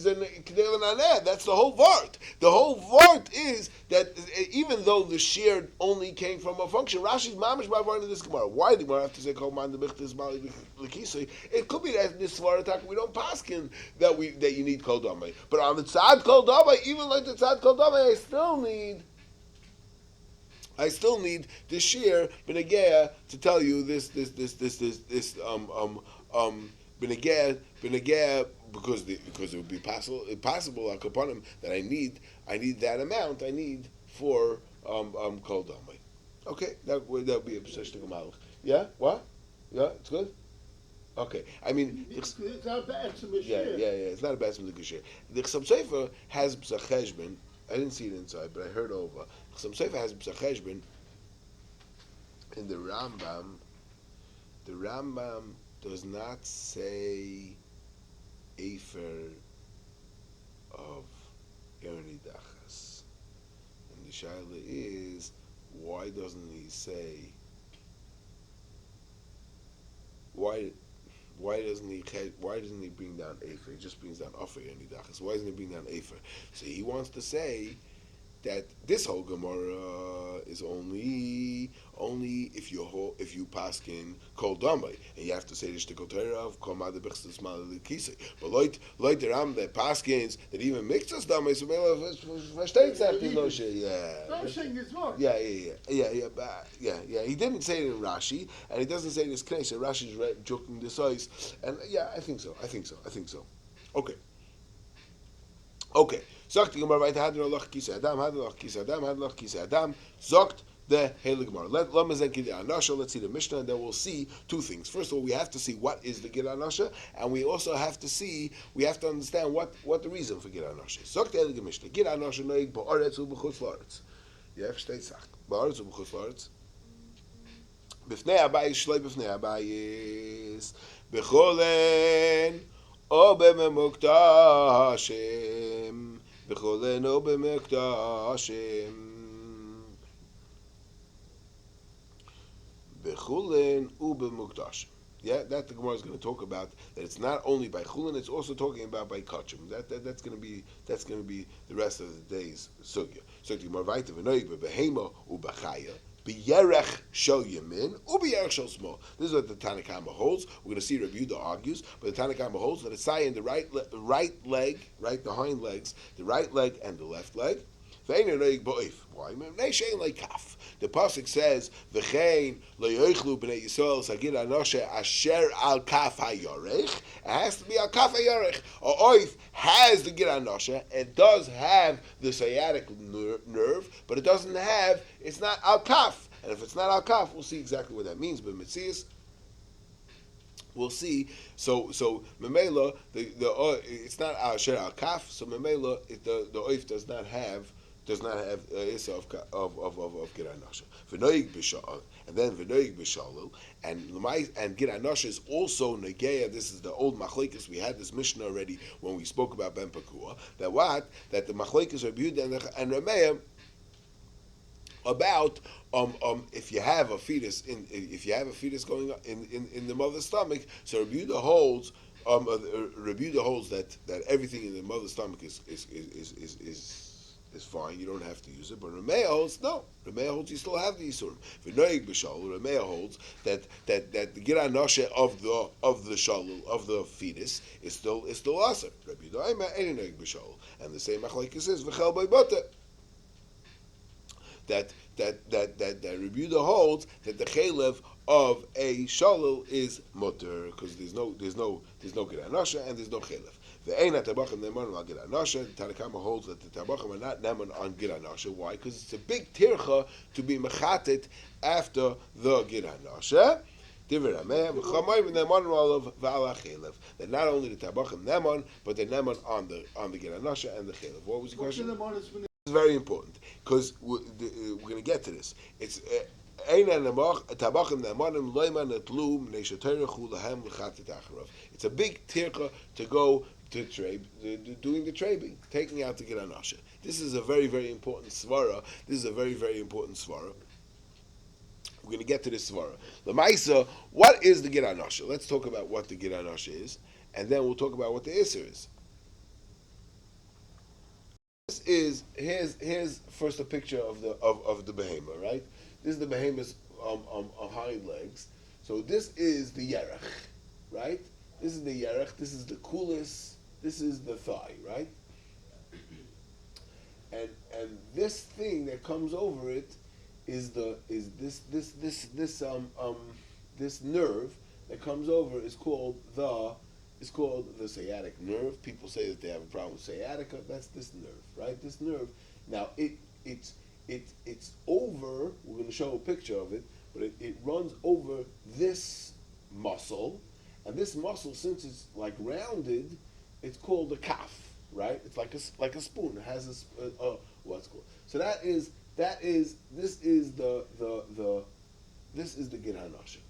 an Kedelan Aneh. That's the whole Vart. The whole Vart is that even though the shear only came from a function, Rashi's mamish by Vart in this Gemara. Why did Gemara have to say Kol Man Debichtis Mali L'Kisei? It could be that this Svara attack we don't paskin that you need Kol Damai. But on the Tzad Kol Damai, even like the Tzad Kol Damai, I still need the shear Benegea to tell you this Benegea because it would be possible upon him that I need that amount I need for Kol Damai. Okay, that would be a position of Malach. Yeah, what? Yeah, it's good. Okay, I mean, It's not bad to be yeah, it's not a bad thing to share. The Chsam Sefer has B'sach Cheshbon. I didn't see it inside, but I heard over. Chsam Sefer has B'sach Cheshbon. In the Rambam does not say Efer of Erni Dachas. And the shaila is, why doesn't he say? Why doesn't he bring down Efer? He just brings down Ofer and Nidachas. Why doesn't he bring down Efer? So he wants to say that this whole Gemara is only if you paskin kol damai, and you have to say the shtikol Torah of kol mad bechstus mal lekisei. But loit the Ram that paskins that even mixes damai, so versteht that no shit. No saying is wrong. Yeah. He didn't say it in Rashi, and he doesn't say this Knesset. Rashi's joking the size, and yeah, I think so. Okay. Sagt die Gemara weiter, hadr Allah kisa Adam, sagt the Heilige Gemara. Let me say Gid Anasha, let's see the Mishnah, and then we'll see two things. First of all, we have to see what is the Gid Anasha, and we also have to understand what the reason for Gid Anasha is. Sagt the Heilige Mishnah, Gid Anasha noig ba'aretz u'b'chutz la'aretz. Yeah, versteht Sach. Ba'aretz u'b'chutz la'aretz. B'fnei Abayis, shloi b'fnei Abayis, b'cholen, o b'memukdashim, b'cholen o b'mekdashim, b'chulen u b'mukdashim. Yeah, that the Gemara is going to talk about. That it's not only by chulin, it's also talking about by kachim. That's going to be the rest of the day's sugya. So the Gemara vayta v'noig b'behema u b'chaya b'yerech shel yamin u b'yerech shel small. This is what the Tanna Kama holds. We're going to see Rabbi Yehuda argues, but the Tanna Kama holds that it's in the right leg, the hind legs, the right leg and the left leg. Why? The pasuk says, "V'chein lo yochlu b'nei Yisrael sagir anoshe asher al kaf hayorech." It has to be al kaf hayorech. A oif has the gir anoshe. It does have the sciatic nerve, but it doesn't have. It's not al kaf. And if it's not al kaf, we'll see exactly what that means. But mitzias, we'll see. So memela it's not asher al kaf. So memela the oif does not have isa of Gid Anasha. V'noig b'sha'al, and then v'noig b'shalul, and Gid Anasha is also negeya. This is the old machlekes. We had this Mishnah already when we spoke about Ben Pakua. That the machlekes Rabbi Yehuda and Rameya about if you have a fetus going on in the mother's stomach. So Rabbi Yehuda holds that everything in the mother's stomach is fine. You don't have to use it. But Rameya holds no. Rameya holds you still have the Yisurim. V'noig b'shalul. Rameya holds that the Gid Anasha of the shalul of the fetus is still aser. Rabbi Yehuda ain't noig b'shalul. And the same machlekes is v'chel b'bota. That Rabbi Yehuda holds that the chalev of a shalal is mutter because there's no gid anasha and there's no chilif. The Eina Tabachim Neman al Gid Anasha. The Tanakama holds that the Tabachim are not Neman on Gid Anasha. Why? Because it's a big tircha to be mechatet after the Gid Anasha. That not only the Tabachim Neman, but the Neman on the Gid Anasha and the Chilif. What was the question? It's very important because we're going to get to this. It's it's a big tircha to go to trade, doing the trading, taking out the Gid Anasha. This is a very, very important svara. We're going to get to this svara. The Maisa, what is the Gid Anasha? Let's talk about what the Gid Anasha is, and then we'll talk about what the Isser is. Here's first a picture of the behemoth, right? This is the behemoth's hind legs. So this is the yerech, right? This is the yerech. This is the kulis. This is the thigh, right? And this thing that comes over it is this nerve that comes over is called the sciatic nerve. People say that they have a problem with sciatica. That's this nerve, right? This nerve. Now it's over. We're going to show a picture of it, but it runs over this muscle, and this muscle, since it's like rounded, it's called a kaf, right? It's like a spoon. It has what's called. So this is the Gid Anasha.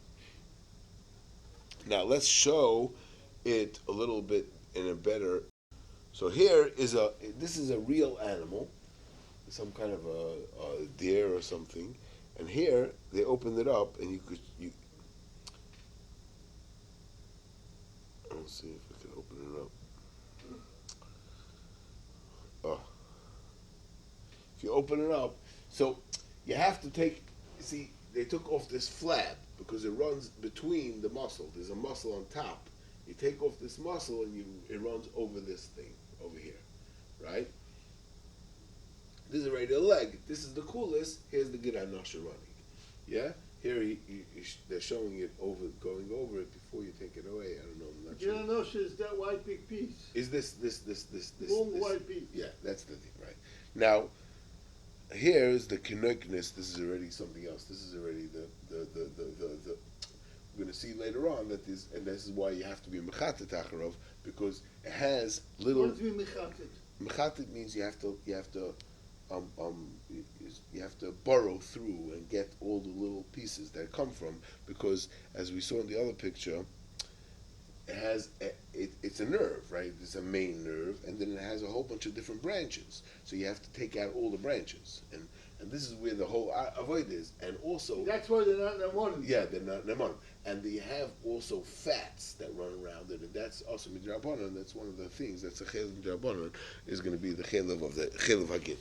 Now let's show it a little bit in a better. So this is a real animal, some kind of a deer or something, and here they opened it up, and you. Let's see if I can open it up. If you open it up, so you have to see, they took off this flap because it runs between the muscle. There's a muscle on top. You take off this muscle and it runs over this thing over here, right? This is already the leg. This is the coolest. Here's the Gid Anasha running. Yeah? Here they're showing it going over it before you take it away. I don't know. I'm not sure. Gid Anasha is that white big piece. Is this long white piece? Yeah, that's the thing, right? Now, here is the kinukness. This is already something else. This is already the we're going to see later on that this is why you have to be mechatet acharov, because it has little. What does it mean mechatet? Mechatet means you have to burrow through and get all the little pieces that come from, because as we saw in the other picture, it's a nerve, right? It's a main nerve, and then it has a whole bunch of different branches. So you have to take out all the branches, and this is where the whole avoid is. And also, that's why they're not nemonim. Yeah, they're not nemonim, and they have also fats that run around it, and that's also midrabanan. That's one of the things that's a chelev midrabanan is going to be the chelev of the chelev hagid.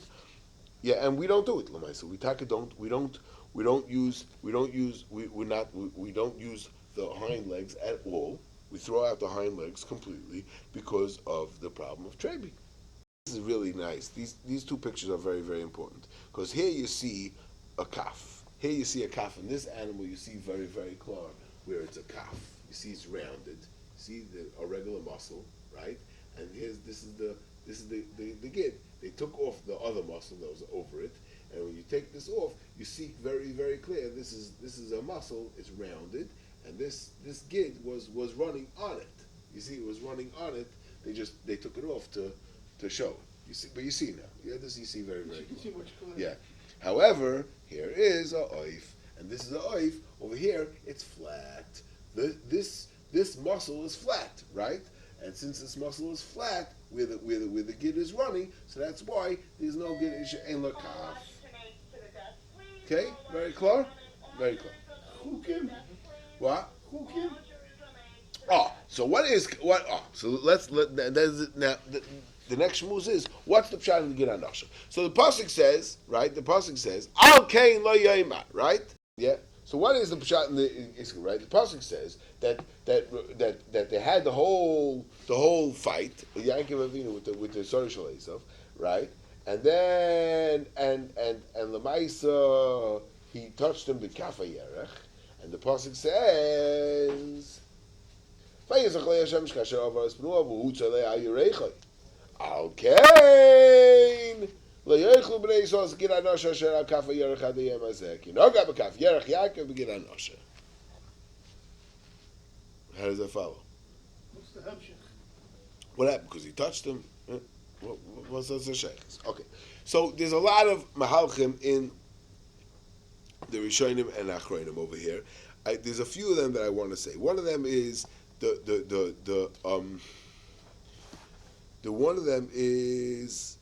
Yeah, and we don't do it, Lamaisa. We don't use the hind legs at all. We throw out the hind legs completely because of the problem of trebi. This is really nice. These two pictures are very, very important, because here you see a calf. Here you see a calf. In this animal, you see very, very clear where it's a calf. You see it's rounded. You see a regular muscle, right? And this is the gid. They took off the other muscle that was over it, and when you take this off, you see very, very clear. This is a muscle. It's rounded. And this gid was running on it. You see, it was running on it. They took it off to show it. You see, but you see now. Yeah, this you see very, very clear. Yeah. However, here is a oif, and this is a oif. Over here, it's flat. This muscle is flat, right? And since this muscle is flat, where the gid is running, so that's why there's no gid in the calf. Okay, very clear. Very clear. What? So what? So now the next shmuz is, what's the pshat in the Gid Anasha? So the pasuk says, right? The pasuk says, Al Kain Lo Yoima, right? Yeah. So what is the pshat in the Israel? Right? The pasuk says that they had the whole fight with Yaakov Avinu with the Sorish Esav, right? And then and Lemaisa he touched him with Kafa Yerech. And the pasuk says, "Vayizach le'Hashem kasher avaras pnua v'hutza le'ayirechai." Alkein le'yochlu b'nei Yisrael z'gid anosha asher al kaf ha'yerech ad hayom hazeh ki noga b'kaf yerech Yaakov b'gid anosha. How does that follow? What's the Hamshech? What happened? Because he touched him. What's the sheikhs? Okay, so there's a lot of mahalchim in the Rishonim and Achronim over here. There's a few of them that I want to say. One of them is the one of them is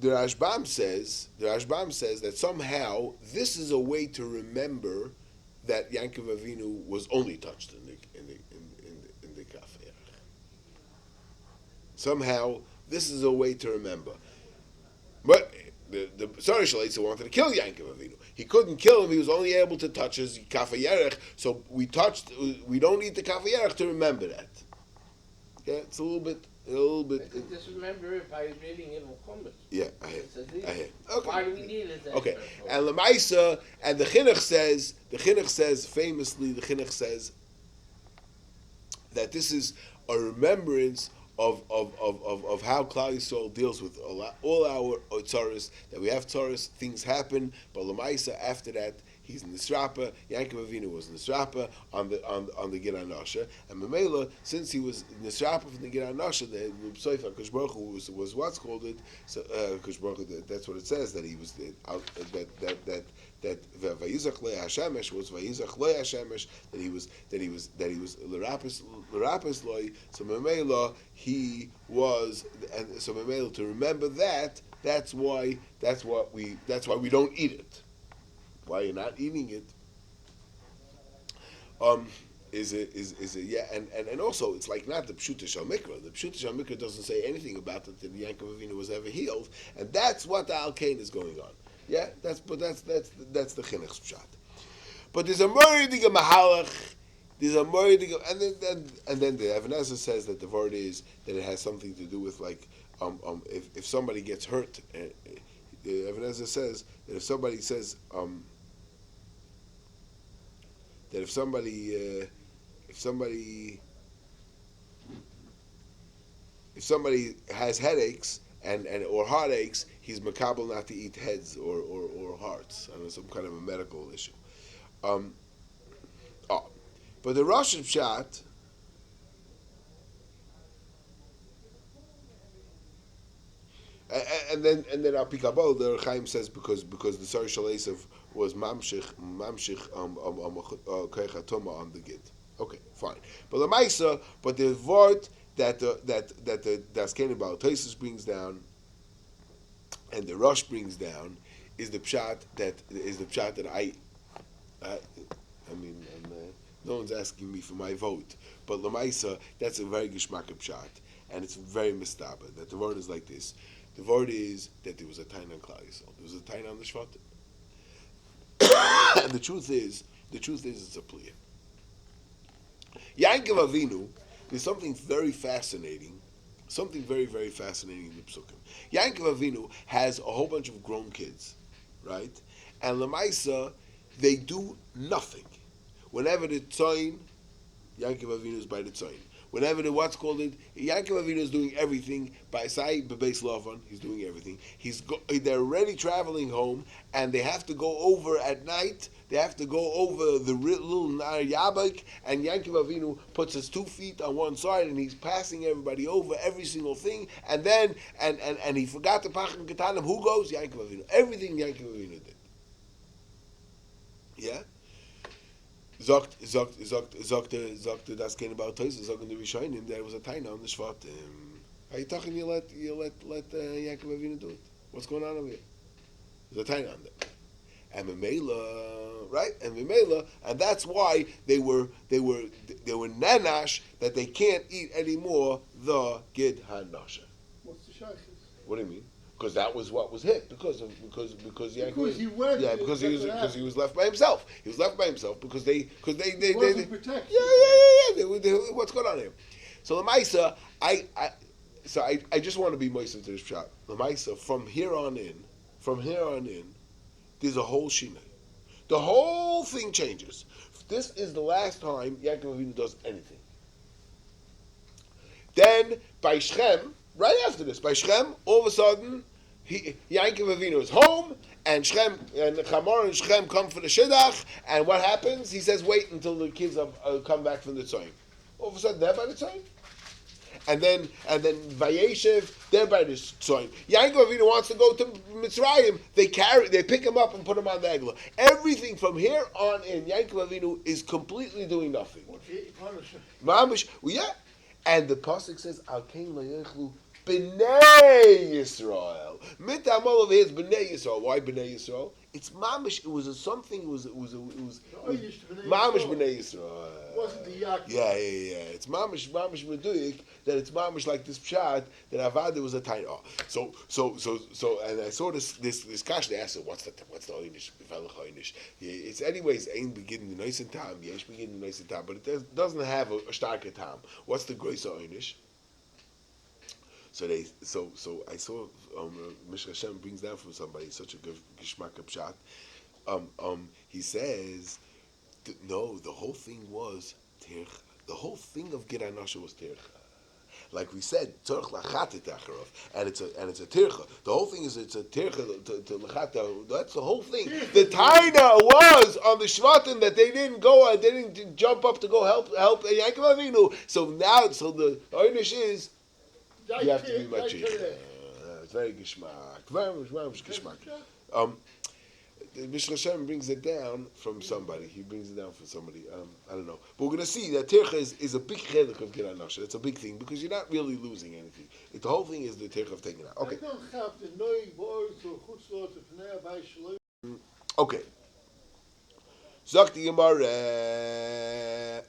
the Rashbam says that somehow this is a way to remember that Yaakov Avinu was only touched in the kaf. Somehow this is a way to remember. But the Tzareh Shalaitza wanted to kill Yaakov Avinu. He couldn't kill him. He was only able to touch his kaf hayerech. So we don't need the kaf hayerech to remember that. Yeah, it's a little bit. Just remember if I was reading Ibn Chumash. Yeah, I hear. Okay. Why do we need it? Okay, and Lamaisa, and the Chinuch says famously, that this is a remembrance of how Klal Yisrael deals with all our tzaros, that we have tzaros, things happen, but Lamaisa after that, he's in the Nisrapa. Yaakov Avinu was in the Nisrapa on the Gid Anasha, and Mamela, since he was in the Nisrapa from the Gid Anasha, the Psoifa Kosh Baruch Hu was what's called it. So Kosh Baruch Hu, that's what it says, that he was that Vayizach Le Hashemesh was Vayizach Le Hashemesh, that he was Lerapis Loi. So Mamela he was, and so Mamela to remember that. That's why we don't eat it. Why you're not eating it? Is it yeah? And also it's like not the Pshuta Shal Mikra. The Pshuta Shal Mikra doesn't say anything about it that Yaakov Avinu was ever healed, and that's what the Alkain is going on. Yeah, that's the Chinuch's pshat. But there's a Moridig Mahalach. There's a Moridig, and then the Ebenezer says that the word is that it has something to do with like if somebody gets hurt. The Ebenezer says that if somebody says that if somebody has headaches and or heartaches, he's makabel not to eat heads or hearts. I don't know, some kind of a medical issue. But the Rosh Pshat, and then Al Pikabel, the Chaim says because the Tzareh Shalaitza was mamshich keichatoma on the gid. Okay, fine. But the Maisa, but the word that the Daskein Baal Tosfos brings down, and the Rosh brings down, is the pshat that I mean, no one's asking me for my vote, but Lamaisa, that's a very gishmak pshat, and it's very mistaba. That the word is like this. The word is that there was a tain on Klal Yisrael. There was a tain on the Shvatim. And the truth is it's a pliya. Yaakov Avinu, there's something very fascinating, very, very fascinating in the Psukim. Yaakov Avinu has a whole bunch of grown kids, right? And Lamaisa, they do nothing. Whenever the tzayin, Yaakov Avinu is by the tzayin. Whenever the what's called it, Yaakov Avinu is doing everything. By Sai Bebeis Lavan, he's doing everything. They're already traveling home, and they have to go over at night. They have to go over the little Nar Yabak, and Yaakov Avinu puts his 2 feet on one side, and he's passing everybody over every single thing. And then, and he forgot the Pachim Ketanim. Who goes? Yaakov Avinu. Everything Yaakov Avinu did. Yeah. Zogt das Kein Baal Tosfos, zogt in the Rishonim, there was a taina on the Shvatim. How you talking? You let Yaakov Avinu do it? What's going on over here? There's a taina on them. And Memela, right? And that's why they were nanash that they can't eat anymore the Gid Hanasha. What's the shaykhs? What do you mean? Because that was what was hit. Because he went. Yeah, because he was left by himself. He was left by himself because they wasn't protected. Yeah. What's going on here? So the Maisa, I just want to be moist into this shot. The Maisa, from here on in, there's a whole shina. The whole whole thing changes. This is the last time Yaakov Avinu does anything. Then by Shechem, right after this, by Shechem, all of a sudden, Yaakov Avinu is home, and Shechem and Chamor and Shechem come for the shidduch, and what happens? He says, "Wait until the kids come back from the tzayim." All of a sudden, they're by the tzayim, and then Vayeshev, they're by the tzayim. Yaakov Avinu wants to go to Mitzrayim. They pick him up and put him on the eglah. Everything from here on in, Yaakov Avinu is completely doing nothing. Mamish, well, yeah. And the pasuk says, "Al kein lo yechlu b'nei Yisrael." Mitam all of his b'nei Yisrael. Why b'nei Yisrael? It's mamish. It was something. It was mamish b'nei Yisrael. Wasn't the Yaakov? Yeah. It's mamish meduyik that it's mamish like this pshat that Avada was a tiny. Oh. So, and I saw this kash. They asked, what's the oynish? It's anyways ain't beginning the nice and tam. Yes, beginning the nice and tam, but it doesn't have a starker tam. What's the grace oynish? So I saw Mishra Hashem brings down from somebody such a gishmak pshat. He says, no, the whole thing was tircha. The whole thing of Gid Anasha was tircha. Like we said, tzorch lachat etacharov, and it's a tircha. The whole thing is it's a tircha to lachat. That's the whole thing. The taina was on the shvatim that they didn't go and they didn't jump up to go help Yaakov Avinu. So the oynish is. You have to be machich. It's very gishmak. Very much gishmak. Mishra Hashem brings it down from somebody. He brings it down from somebody. I don't know. But we're going to see that tircha is a big chelik of Gid Anasha. It's a big thing because you're not really losing anything. The whole thing is the tircha of taking it out. Okay. Okay. Zok the Gemara.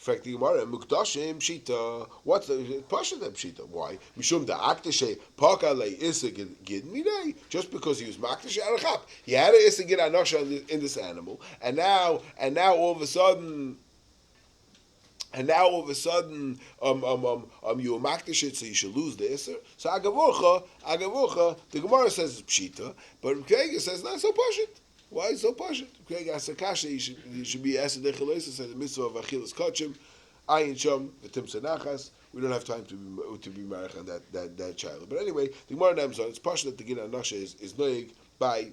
Fact the Gemara, Mukdashim Pshita. What's the Pasha that Pshita? Why? Mishum da Aktashe Paka Le Issa Gid Midei. Just because he was Maktashe Arachap, he had a Issa Gid Anasha in this animal, and now all of a sudden. You makdish it, so you should lose the iser. So agavorcha, the Gemara says it's pshita, but Kega says not so pashit. Why is so pashit? Kega asakasha, you should be asked the chelesa, says the mitzvah of achilas kachim, ayin sham, the timsa nachas. We don't have time to be married on that child. But anyway, the Gemara names on it's pashit that the Gid Anasha is noig by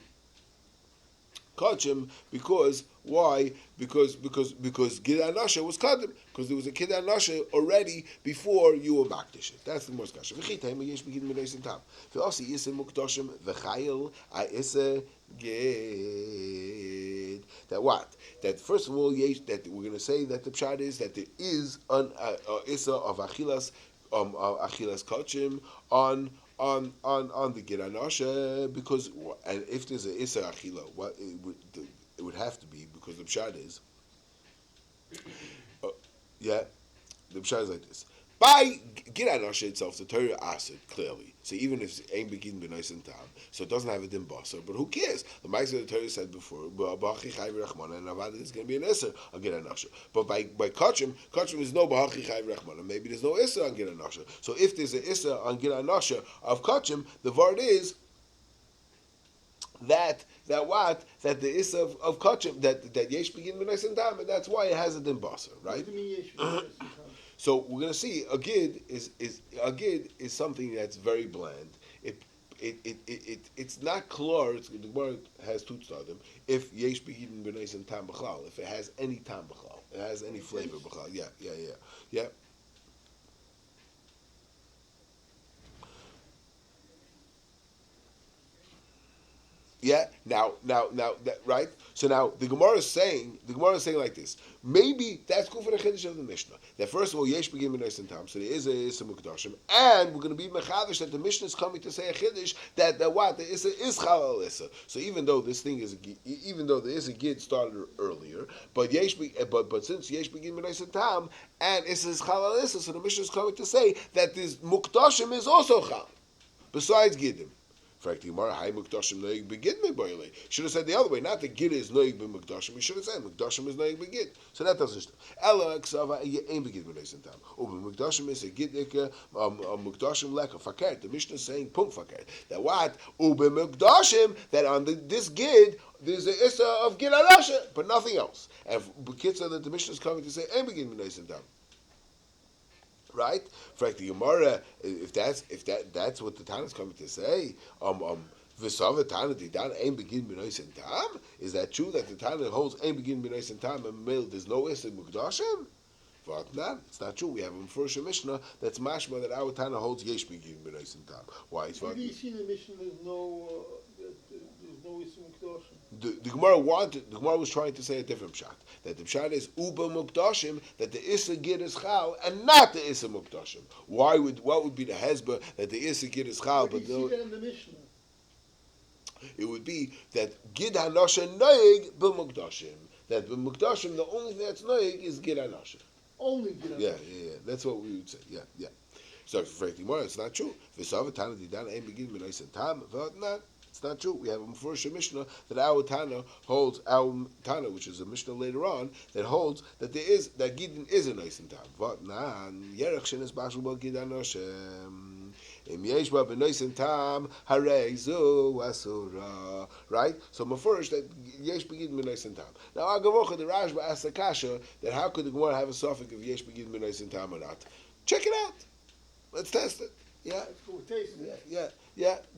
Kachim, because why? Because Gid Anasha was Kadim, because there was a Gid Anasha already before you were Makdish. That's the most kasha. V'chitayim yesh begin meneis tam. V'asi yisem mukdashim v'chayil ha'isa gid. That what? That first of all, that we're going to say that the pshat is that there is an isa of achilas kachim on the Gid Anasha, because and if there's an Issa Achila, what it would have to be, because the pshat is the pshat is like this. By Gid Anasha itself, the Torah asked it clearly. So even if it ain't begin b'nois and tam, so it doesn't have a din basar, but who cares? The Ma'aser the Torah said before, and Avad is going to be an Isser on Gid Anasha. But by Kachim is no B'hachi Chayv Rachmana. Maybe there's no Isser on Gid Anasha. So if there's an Isser on Gid Anasha of Kachim, the word is that the Isser of Kachim, that Yesh begin b'nois and tam, and that's why it has a din basar, right? So we're going to see a gid is something that's very bland. It's not clear. The word has two tzadim. If yesh begin b'neis and tam b'chlal, if it has any tam b'chlal, it has any flavor b'chlal. Yeah. Yeah. Now, that, right? So now the Gemara is saying like this. Maybe that's cool for the chiddush of the Mishnah. That first of all, yesh begin b'neis and tam. So there is a mukdashim, and we're going to be mechavish that the Mishnah is coming to say a chiddush that what the issa is chalal issa. So even though there is a gid started earlier, but since yesh begin b'neis and tam and issa is chalal issa, so the Mishnah is coming to say that this mukdashim is also chal besides gidim. Should have said the other way, not the gid is noig b'mukdashim. We should have said mukdashim is noig b'gid. So that doesn't. Ella ksava ain't begid b'neisim tam. Ub'mukdashim is a gid mukdashim leka fakert. The Mishnah is saying punk fakert. That what ub'mukdashim that on this gid there's the issa of gid arasha, but nothing else. And b'kitzah that the Mishnah is coming to say ain't begid b'neisim tam. Right? In fact, the Gemara, if that's what the Tana is coming to say, V'sava Tana Didan Ein Begin B'Nois and Tam. Is that true that the Tana holds Ein Begin B'Nois and Tam and male there's no Issa Mukdashim? Not. It's not true. We have a first Mishnah that's mashma that our Tana holds Yesh Begin B'Nois and Tam. Why? It's Maybe you see the Mishnah there's no Issa Mukdashim. The Gemara was trying to say a different pshat. That the pshat is uba mukdashim, that the issa gid is chal, and not the issa mukdashim. What would be the hezbollah that the issa gid is chal? But you see that in the Mishnah. It would be that gid hanasha noig b'mukdashim. That b'mukdashim the only thing that's noig is gid hanasha. Only gid hanasha. Yeah. That's what we would say. Yeah. So for the Gemara, it's not true. V'sava tana didan ein begin b'nois and tam. Not. It's not true. We have a first Mishnah that our Tana, which is a Mishnah later on, that holds that that Gidin is a nice and tam. But Yerech Shen is Bashul Ba Gidan Hashem. Im Yesh Ba B'Nois and Tam Harei Zu Asura. Right. So first that Yesh Begidin B'Nois and Tam. Now Agavocha the Rashba asks the kasha that how could the Gemara have a suffix of Yesh Begidin B'Nois and Tam or not? Check it out. Let's test it. Yeah. Yeah.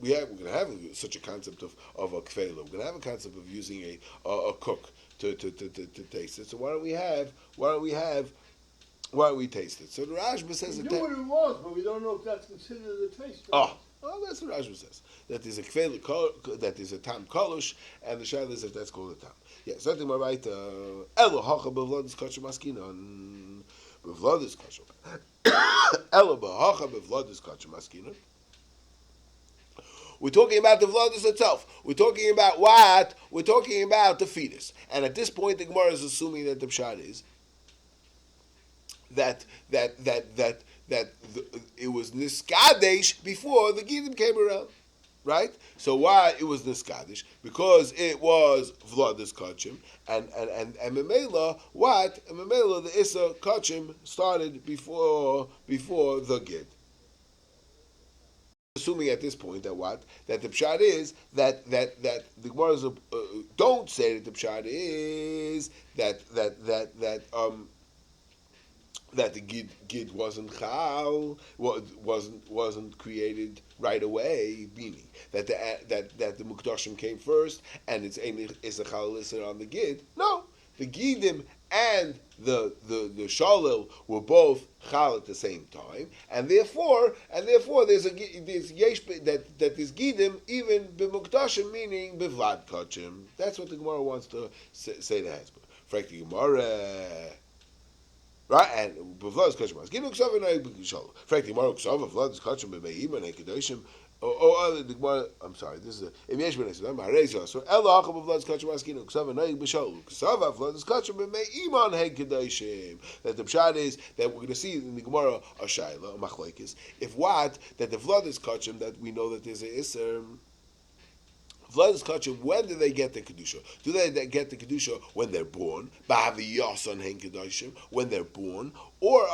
We're going to have such a concept of a kfela. We're going to have a concept of using a cook to taste it. So why don't we taste it? So the Rashba says we knew what it was, but we don't know if that's considered a taste. Oh, that's what Rashba says. That there's a kfela, that there's a tam kolush, and the shaila is if that's called a tam. Yeah, something more right. Elo hacha bevladis kachim askinon. Bevladis kachim. Elo hacha bevladis kachim askinon. We're talking about the vladis itself. We're talking about what? We're talking about the fetus. And at this point, the Gemara is assuming that the pshat is that it was niskadesh before the gidim came around, right? So why it was niskadesh? Because it was vladis kachim, and memela what? And memela the issa kachim started before the gid. Assuming at this point that what? That the pshat is that the Gemara don't say that the pshat is that the gid wasn't chal, wasn't created right away, meaning that the mukdashim came first and it's a chal listener on the gid. No, the gidim and the shalil were both chal at the same time, and therefore there's yesh that there's gidim even b'mukdashim, meaning b'vlad kachim. That's what the Gemara wants to say to Hezbollah. Frankly, Gemara. Right, and b'vlad kachim as gidim k'sav and b'shalil. Frankly, Gemara k'sav b'vlad kachim b'meim and kedoshim. The Gemara, I'm sorry, this is a Yesh Ben Esau. So Elo Achab of Vladis Kachim Askinu Ksava Noig B'Shalu Ksava Vladis Kachim B'Mei Iman Heg Kedoshim. That the pshat is that we're going to see in the Gemara a Shaila a Machlekes. If what that the Vladis Kachim that we know that there's a Iser. Vladis Kachim, when do they get the Kedusha? Do they get the Kedusha when they're born? When they're born? Or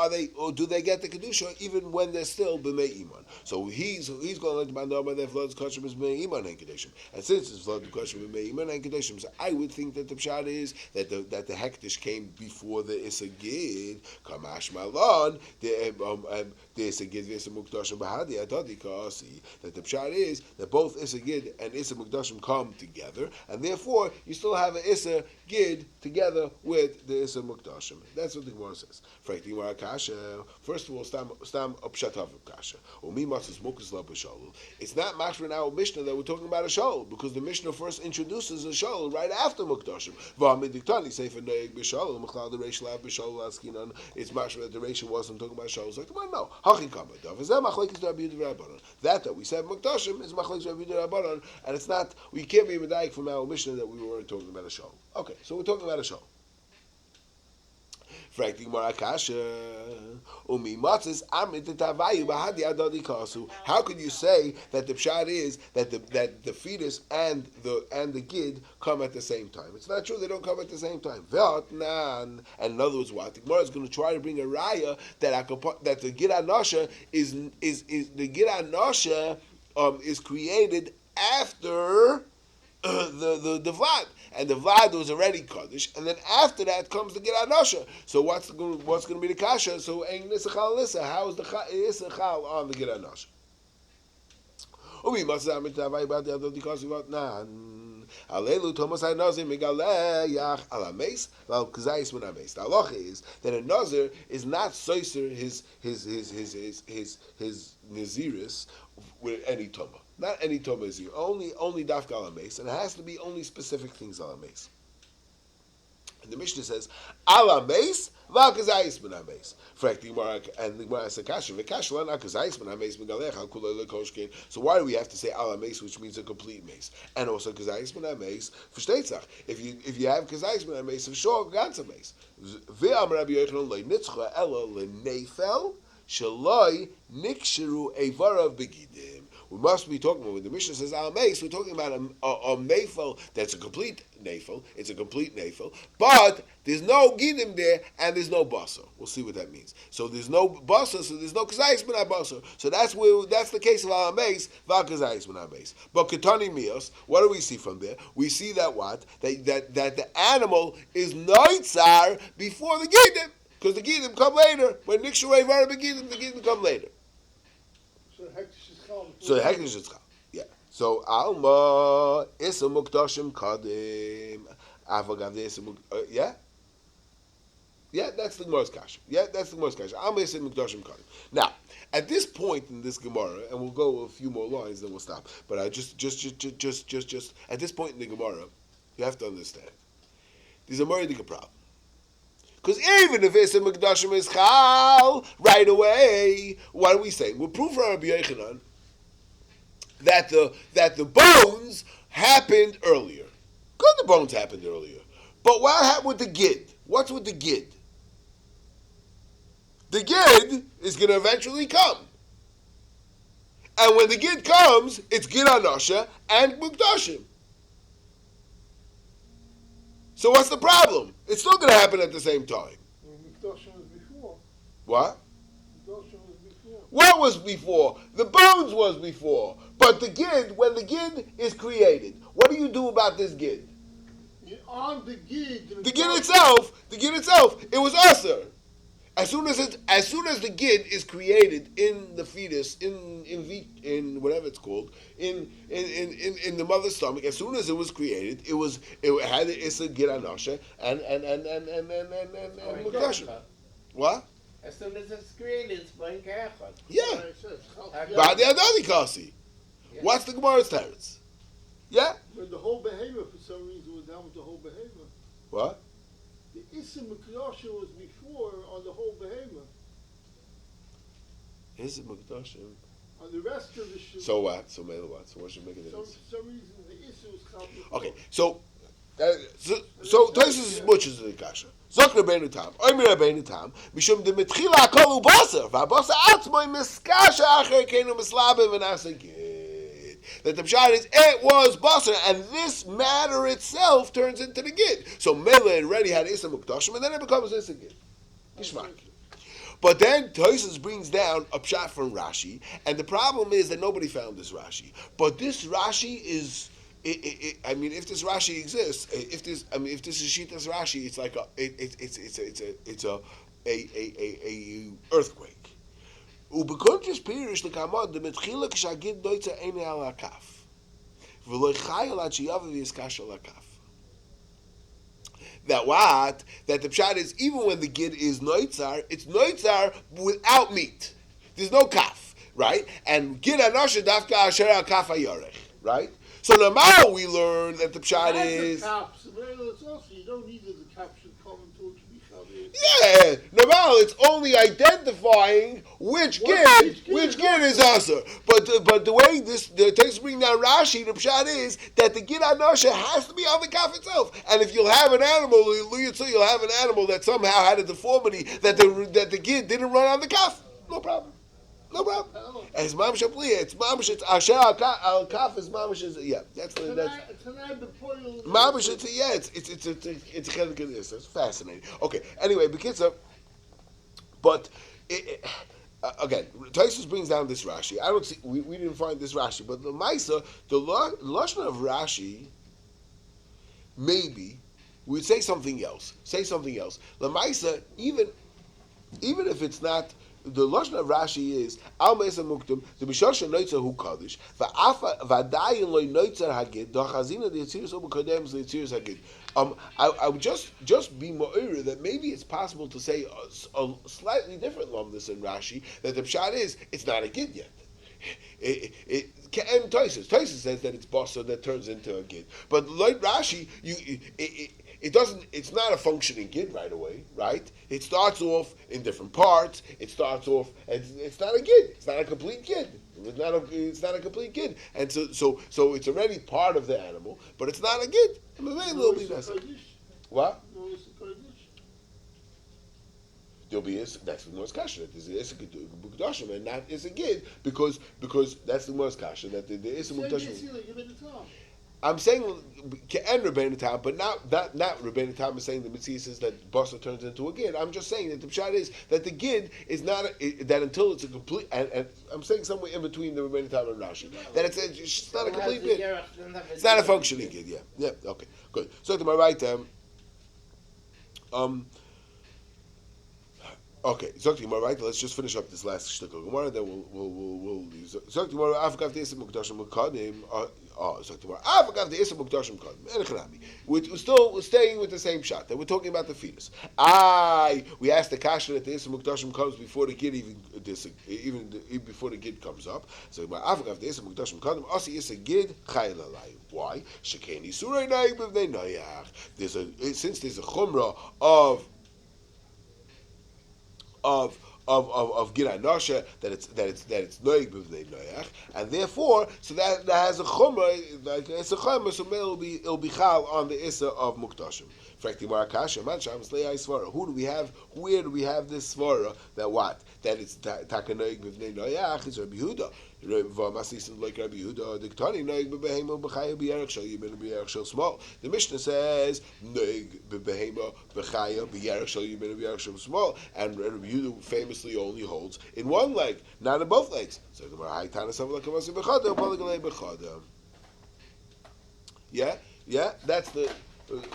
do they get the Kedusha even when they're still B'mei Iman? So he's going to let the man know that Vladis Kachim is B'mei Iman and Kedeshim. And since it's Vladis Kachim B'mei Iman and Kedeshim, so I would think that the pshat is that the Hektish came before the Isagid. Kamash Malon, the Isagid v'Isa Mukdashim B'Hadi Adadi Kasi. That the pshat is that both Isagid and Isa Mukdashim come together, and therefore you still have an Issa Gid together with the Issa Mukdashim. That's what the Gemara says. Frankly, Gemara Kasha. First of all, stam upshatav Kasha. Umi matzis mukas la b'shalul. It's not mashma in our Mishnah that we're talking about a shalul, because the Mishnah first introduces a shalul right after Mukdashim. V'amidiktani sefer neig b'shalul mechlal the reish la b'shalul askinan. It's mashma that the reish wasn't talking about shalul. It's like, well, no. Hachin kama dav. Is that machlekes Rabbi Yehuda Rabbanan? That we said Mukdashim is machlekes Rabbi Yehuda Rabbanan, and it's not. We can't be medayik from our Mishnah that we weren't talking about a shalul. Okay, so we're talking about a shalul. Frakti Marakasha. How could you say that the pshat is that the fetus and the gid come at the same time? It's not true. They don't come at the same time. And in other words, what the Gemara is going to try to bring a raya that the gid anosha is the gid anosha is created after the Vlad, and the Vlad was already Kaddish, and then after that comes the Gid Anosha. So what's going to be the Kasha? So Ein Nisachal Lissa, how is the Isachal on the Gid Anosha? Alelu Thomas Nazir Migaleyach Alames Val Kazais Menames. The halacha is that a Nazir is not soiser his Naziris with any Toma. Not any Toma is here. Only Dafka Alames, and it has to be only specific things Alames. And the Mishnah says Alames Val Kazais Menames. And the Gemara says Kasha V'Kasha Lana Kazais Menames Migalech Al Kulei Lekoshkein. So why do we have to say Alames, which means a complete mace, and also Kazais Menames for Shteitzach? If you have Kazais Menames, for sure Ganza mace. Ve'am Rabbi Yochanan Lo Nitzcha Ela LeNeifel Shaloi Niksheru Evarav Begidim. We must be talking about, when the Mishnah says al mace, we're talking about a nafel that's a complete nafel. It's a complete nafel, but there's no gidim there and there's no basa. We'll see what that means. So there's no basa, so there's no kazayis min basa. So that's the case of al mace, val kazayis min mace. But katani mios, what do we see from there? We see that that the animal is noitzar before the gidim, because the gidim come later. When nikshu vara begidim, the gidim come later. So the hektish is chal. Yeah. So alma isa muktashim kadim. Avagav the isa yeah. Yeah, that's the Gemara's kasha. Yeah, that's the Gemara's kasha. Alma isa muktashim kadim. Now, at this point in this Gemara, and we'll go a few more lines, then we'll stop. But I just at this point in the Gemara, you have to understand there's a Muradic problem. Because even if Isa Mikdashim is chal right away, what are we saying? We'll prove for Rabbi Yochanan that the bones happened earlier. Good, the bones happened earlier. But what happened with the gid? What's with the gid? The gid is going to eventually come. And when the gid comes, it's gid anasha and mukdashim. So what's the problem? It's still going to happen at the same time. Mukdashim was before. What? Mukdashim was before. What was before? The bones was before. But the gid, when the gid is created, what do you do about this gid? On the gid. The gid itself, it was usher. As soon as the gid is created in the fetus, in whatever it's called, in the mother's stomach, as soon as it was created, it had a gid anasha and mukdashim. What? As soon as it's created, it's blank echad. Yeah. Ba'di adani kasi. What's the Gemara's teretz? Yeah. But the whole behavior, for some reason, was down with the whole behavior. What? The Issa Mikdashim was before on the whole behavior. Issa Mikdashim. On the rest of the shit. So what? So what? So what should make it difference? For some reason, the Issa was complicated. Okay, so Tosis is butchers in the kasha. Zok Rabbeinu Tam, Omer Rabbeinu Tam, Mishum de Mitchila Akol Ubasar, VaBasar Atzmoi Miskasha Acher Keinu Mislabe V'Nasa Gid. That the pshat is it was basar, and this matter itself turns into the gid. So Mele already had Issa Mukdashim, and then it becomes Issa Gid. Gishmak. But then Tosis brings down a pshat from Rashi, and the problem is that nobody found this Rashi. But this Rashi is. I mean, if this Rashi exists, if this is Shitas Rashi, it's like it's a earthquake. Ubekontres pirish lekamad the metchila kshagid doitza ene al akaf, v'lo chayil ad sheyav v'yiskash al akaf. That the pshat is even when the gid is noitzar, it's noitzar without meat. There's no kaf, right? And gid anosha dafka asher al kaf ayorech, right? So now we learn that the pshat is. You don't need the caps to come until it should be chaver. Yeah, no, Aval, it's only identifying which gid is Asr. But the way the text bring down Rashi, the pshat is that the gid anasha has to be on the kaf itself. And if you'll have an animal, you'll have an animal that somehow had a deformity that the gid didn't run on the kaf. No problem. No problem. As mamish apliya, it's mamish. It's asher al kaf is mamish. Yeah, that's mamish. It's chelik. It's fascinating. Okay. Anyway, Bekitza, but again, Taisus brings down this Rashi. I don't see. We didn't find this Rashi, but the Maisa, the lashon of Rashi, maybe we'd say something else. Say something else. The Maisa, even if it's not. The lashon of Rashi is al meisa muktim the bishosha noitzer hu kaddish va'dayin loy noitzer hagid dachazina the yitziris obu kadems the yitziris hagid. I would just be mo'ira that maybe it's possible to say a slightly different lumdus in Rashi, that the pshat is it's not a gid yet. And Tosis says that it's basa that turns into a gid, but like Rashi, it doesn't. It's not a functioning gid right away, right? It starts off in different parts. It starts off. It's not a gid. It's not a complete gid. It's not a complete gid, and so it's already part of the animal, but it's not a gid. What? There'll be that's the Gemara's kasha. There's a Mukdashim and not is a gid because that's the Gemara's kasha that the is a Mukdashim. I'm saying and Rebbeinu Tam, but not Rebbeinu Tam is saying the Mitzvah says that Basa turns into a gid. I'm just saying that the pshat is that the gid is not that until it's a complete. And I'm saying somewhere in between the Rebbeinu Tam and Rashi that it's not a complete gid. It's not a functioning gid. Yeah. Okay. Good. So to my right. Okay, Zok Gemara, right? Let's just finish up this last shtickle Gemara, then we'll leave. Zok Gemara, Afagav the Isam Mukdashim Mekadim. Zok Gemara, Afagav the Isam Mukdashim Mekadim. We're staying with the same shot. That we're talking about the fetus. We asked the kasha that the Isam Mukdashim comes before the gid even before the gid comes up. So Afagav the Isam Mukdashim Mekadim. Asi is a gid chayil alay. Why? Shekeni surei naig b'vnei noyach. Since there's a chumrah of gid anasha that it's noig b'vnei noyach, and therefore so that has a chumrah, like it's a chumrah, so it'll be chal on the issa of muktashim. Who do we have? Where do we have this svara that what? That it's takanoig b'vnei noyach is Rabbi Yehuda. Like Rabbi Yehuda, the Mishnah says noig b'behema b'chaya b'yarech shel yibin b'yarech shel small, and Rabbi Yehuda famously only holds in one leg, not in both legs. So the Gemara haytana savla kavasi b'chada b'alagalei b'chada. Yeah, that's the.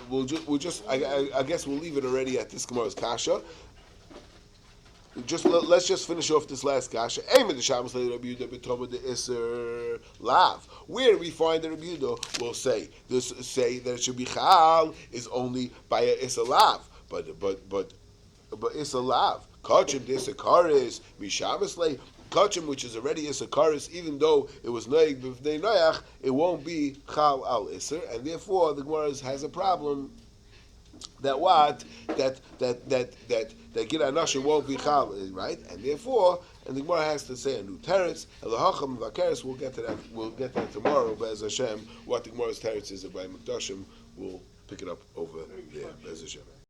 We'll just. I guess we'll leave it already at this Gemara's kasha. Let's just finish off this last kasha. Where do we find the Rabbi Yehuda will say that it should be chal is only by a issa lav, but issa lav kachim disakaris mishameslei kachim, which is already isakaris, even though it was noig b'vnei noyach, it won't be chal al isser, and therefore the Gemara has a problem. That gid anasha won't be chal, right? And therefore, the Gemara has to say a new teretz. Elahacham v'akeres. We'll get to that. We'll get to that tomorrow. Be'ez Hashem, what the Gemara's teretz is by Mukdashim, we'll pick it up over there. Be'ez Hashem.